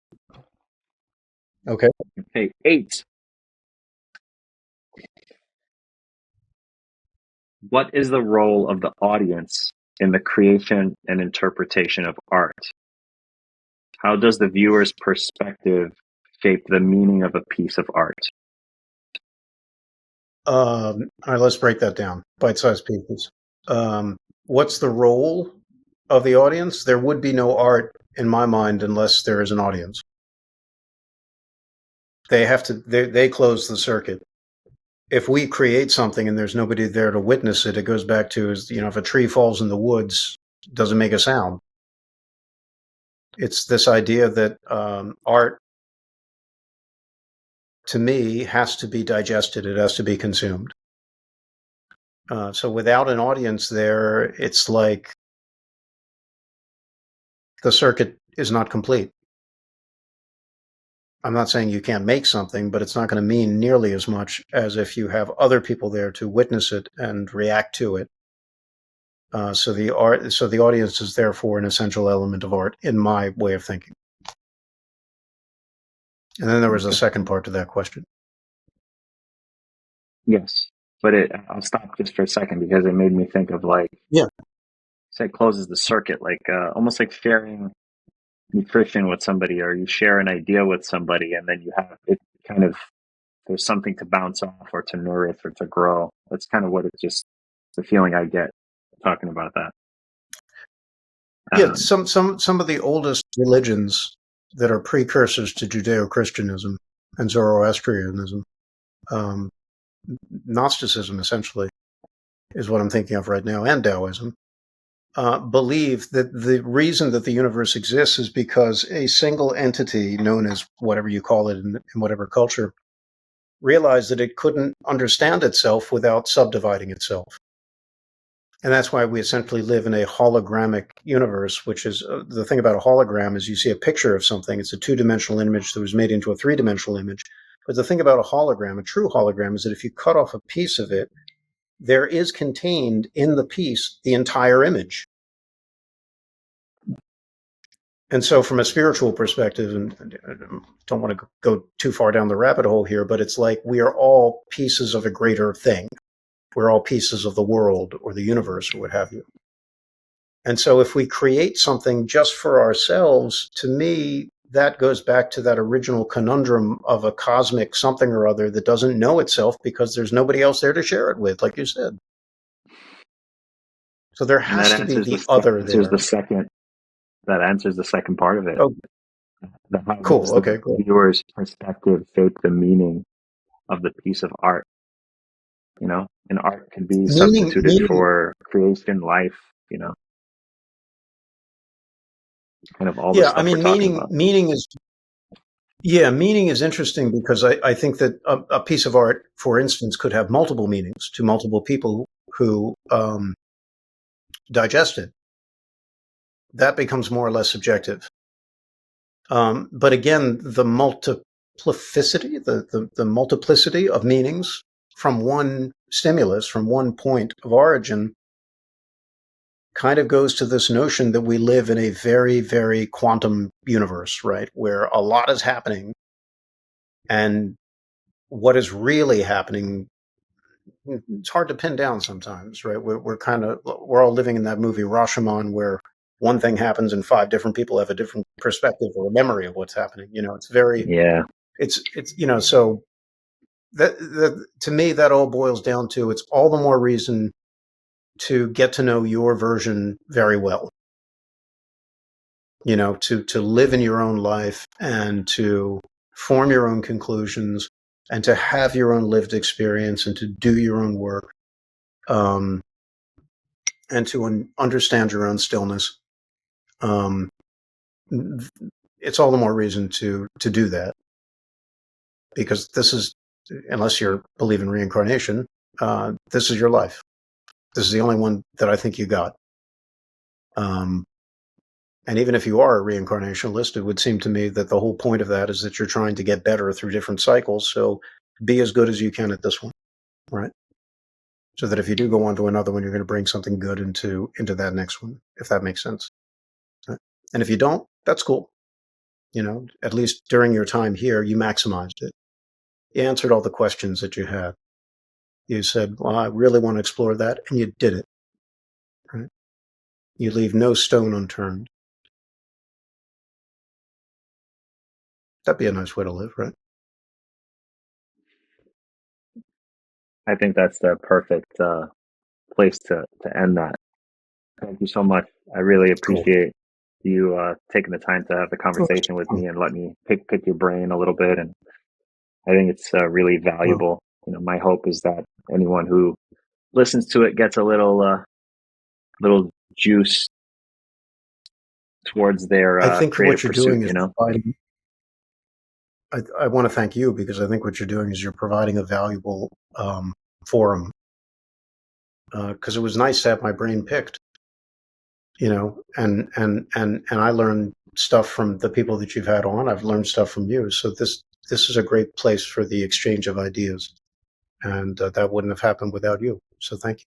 Okay. 8. What is the role of the audience in the creation and interpretation of art? How does the viewer's perspective shape the meaning of a piece of art? All right, let's break that down. Bite-sized pieces. What's the role of the audience? There would be no art in my mind unless there is an audience. They have to. They close the circuit. If we create something and there's nobody there to witness it, it goes back to if a tree falls in the woods, it doesn't make a sound. It's this idea that art, to me, has to be digested. It has to be consumed. So without an audience there, it's like the circuit is not complete. I'm not saying you can't make something, but it's not going to mean nearly as much as if you have other people there to witness it and react to it. So the audience is therefore an essential element of art, in my way of thinking. And then there was a second part to that question. Yes, but I'll stop just for a second because it made me think of say it closes the circuit, like almost like sharing nutrition with somebody, or you share an idea with somebody, and then you have it kind of, there's something to bounce off or to nourish or to grow. That's kind of what it's just the feeling I get talking about that. Yeah, some of the oldest religions that are precursors to Judeo-Christianism and Zoroastrianism, Gnosticism essentially is what I'm thinking of right now, and Taoism. believe that the reason that the universe exists is because a single entity, known as whatever you call it in whatever culture, realized that it couldn't understand itself without subdividing itself. And that's why we essentially live in a hologramic universe, which is the thing about a hologram is you see a picture of something. It's a two-dimensional image that was made into a three-dimensional image. But the thing about a hologram, a true hologram, is that if you cut off a piece of it, there is contained in the piece the entire image. And so from a spiritual perspective, and I don't want to go too far down the rabbit hole here, but it's like we are all pieces of a greater thing. We're all pieces of the world or the universe or what have you. And so if we create something just for ourselves, to me, that goes back to that original conundrum of a cosmic something or other that doesn't know itself because there's nobody else there to share it with, like you said. So there has to be the other there. That answers the second part of it. Oh, cool. Okay, cool. The viewer's perspective shape the meaning of the piece of art. You know, and art can be substituted for creation, life. You know, kind of all the stuff we're talking about. Meaning is interesting because I think that a piece of art, for instance, could have multiple meanings to multiple people who digest it. That becomes more or less subjective. But again, the multiplicity, the multiplicity of meanings from one stimulus, from one point of origin, kind of goes to this notion that we live in a very, very quantum universe, right? Where a lot is happening. And what is really happening, it's hard to pin down sometimes, right? We're all living in that movie Rashomon where one thing happens and 5 different people have a different perspective or a memory of what's happening. You know, it's very, it's, you know, so that to me, that all boils down to, it's all the more reason to get to know your version very well, you know, to live in your own life and to form your own conclusions and to have your own lived experience and to do your own work, and to understand your own stillness. It's all the more reason to do that, because this is, unless you believe in reincarnation, this is your life. This is the only one that I think you got. And even if you are a reincarnationalist, it would seem to me that the whole point of that is that you're trying to get better through different cycles. So be as good as you can at this one, right? So that if you do go on to another one, you're going to bring something good into that next one, if that makes sense. Right? And if you don't, that's cool. You know, at least during your time here, you maximized it. You answered all the questions that you had. You said, well, I really want to explore that. And you did it. Right? You leave no stone unturned. That'd be a nice way to live, right? I think that's the perfect place to end that. Thank you so much. I really appreciate you taking the time to have the conversation with me and let me pick your brain a little bit. And I think it's really valuable. You know, my hope is that anyone who listens to it gets a little juice towards their I think creative what you're pursuit, doing is providing. I want to thank you, because I think what you're doing is you're providing a valuable forum. Because it was nice to have my brain picked, you know, and I learned stuff from the people that you've had on. I've learned stuff from you. So this is a great place for the exchange of ideas, and that wouldn't have happened without you. So thank you.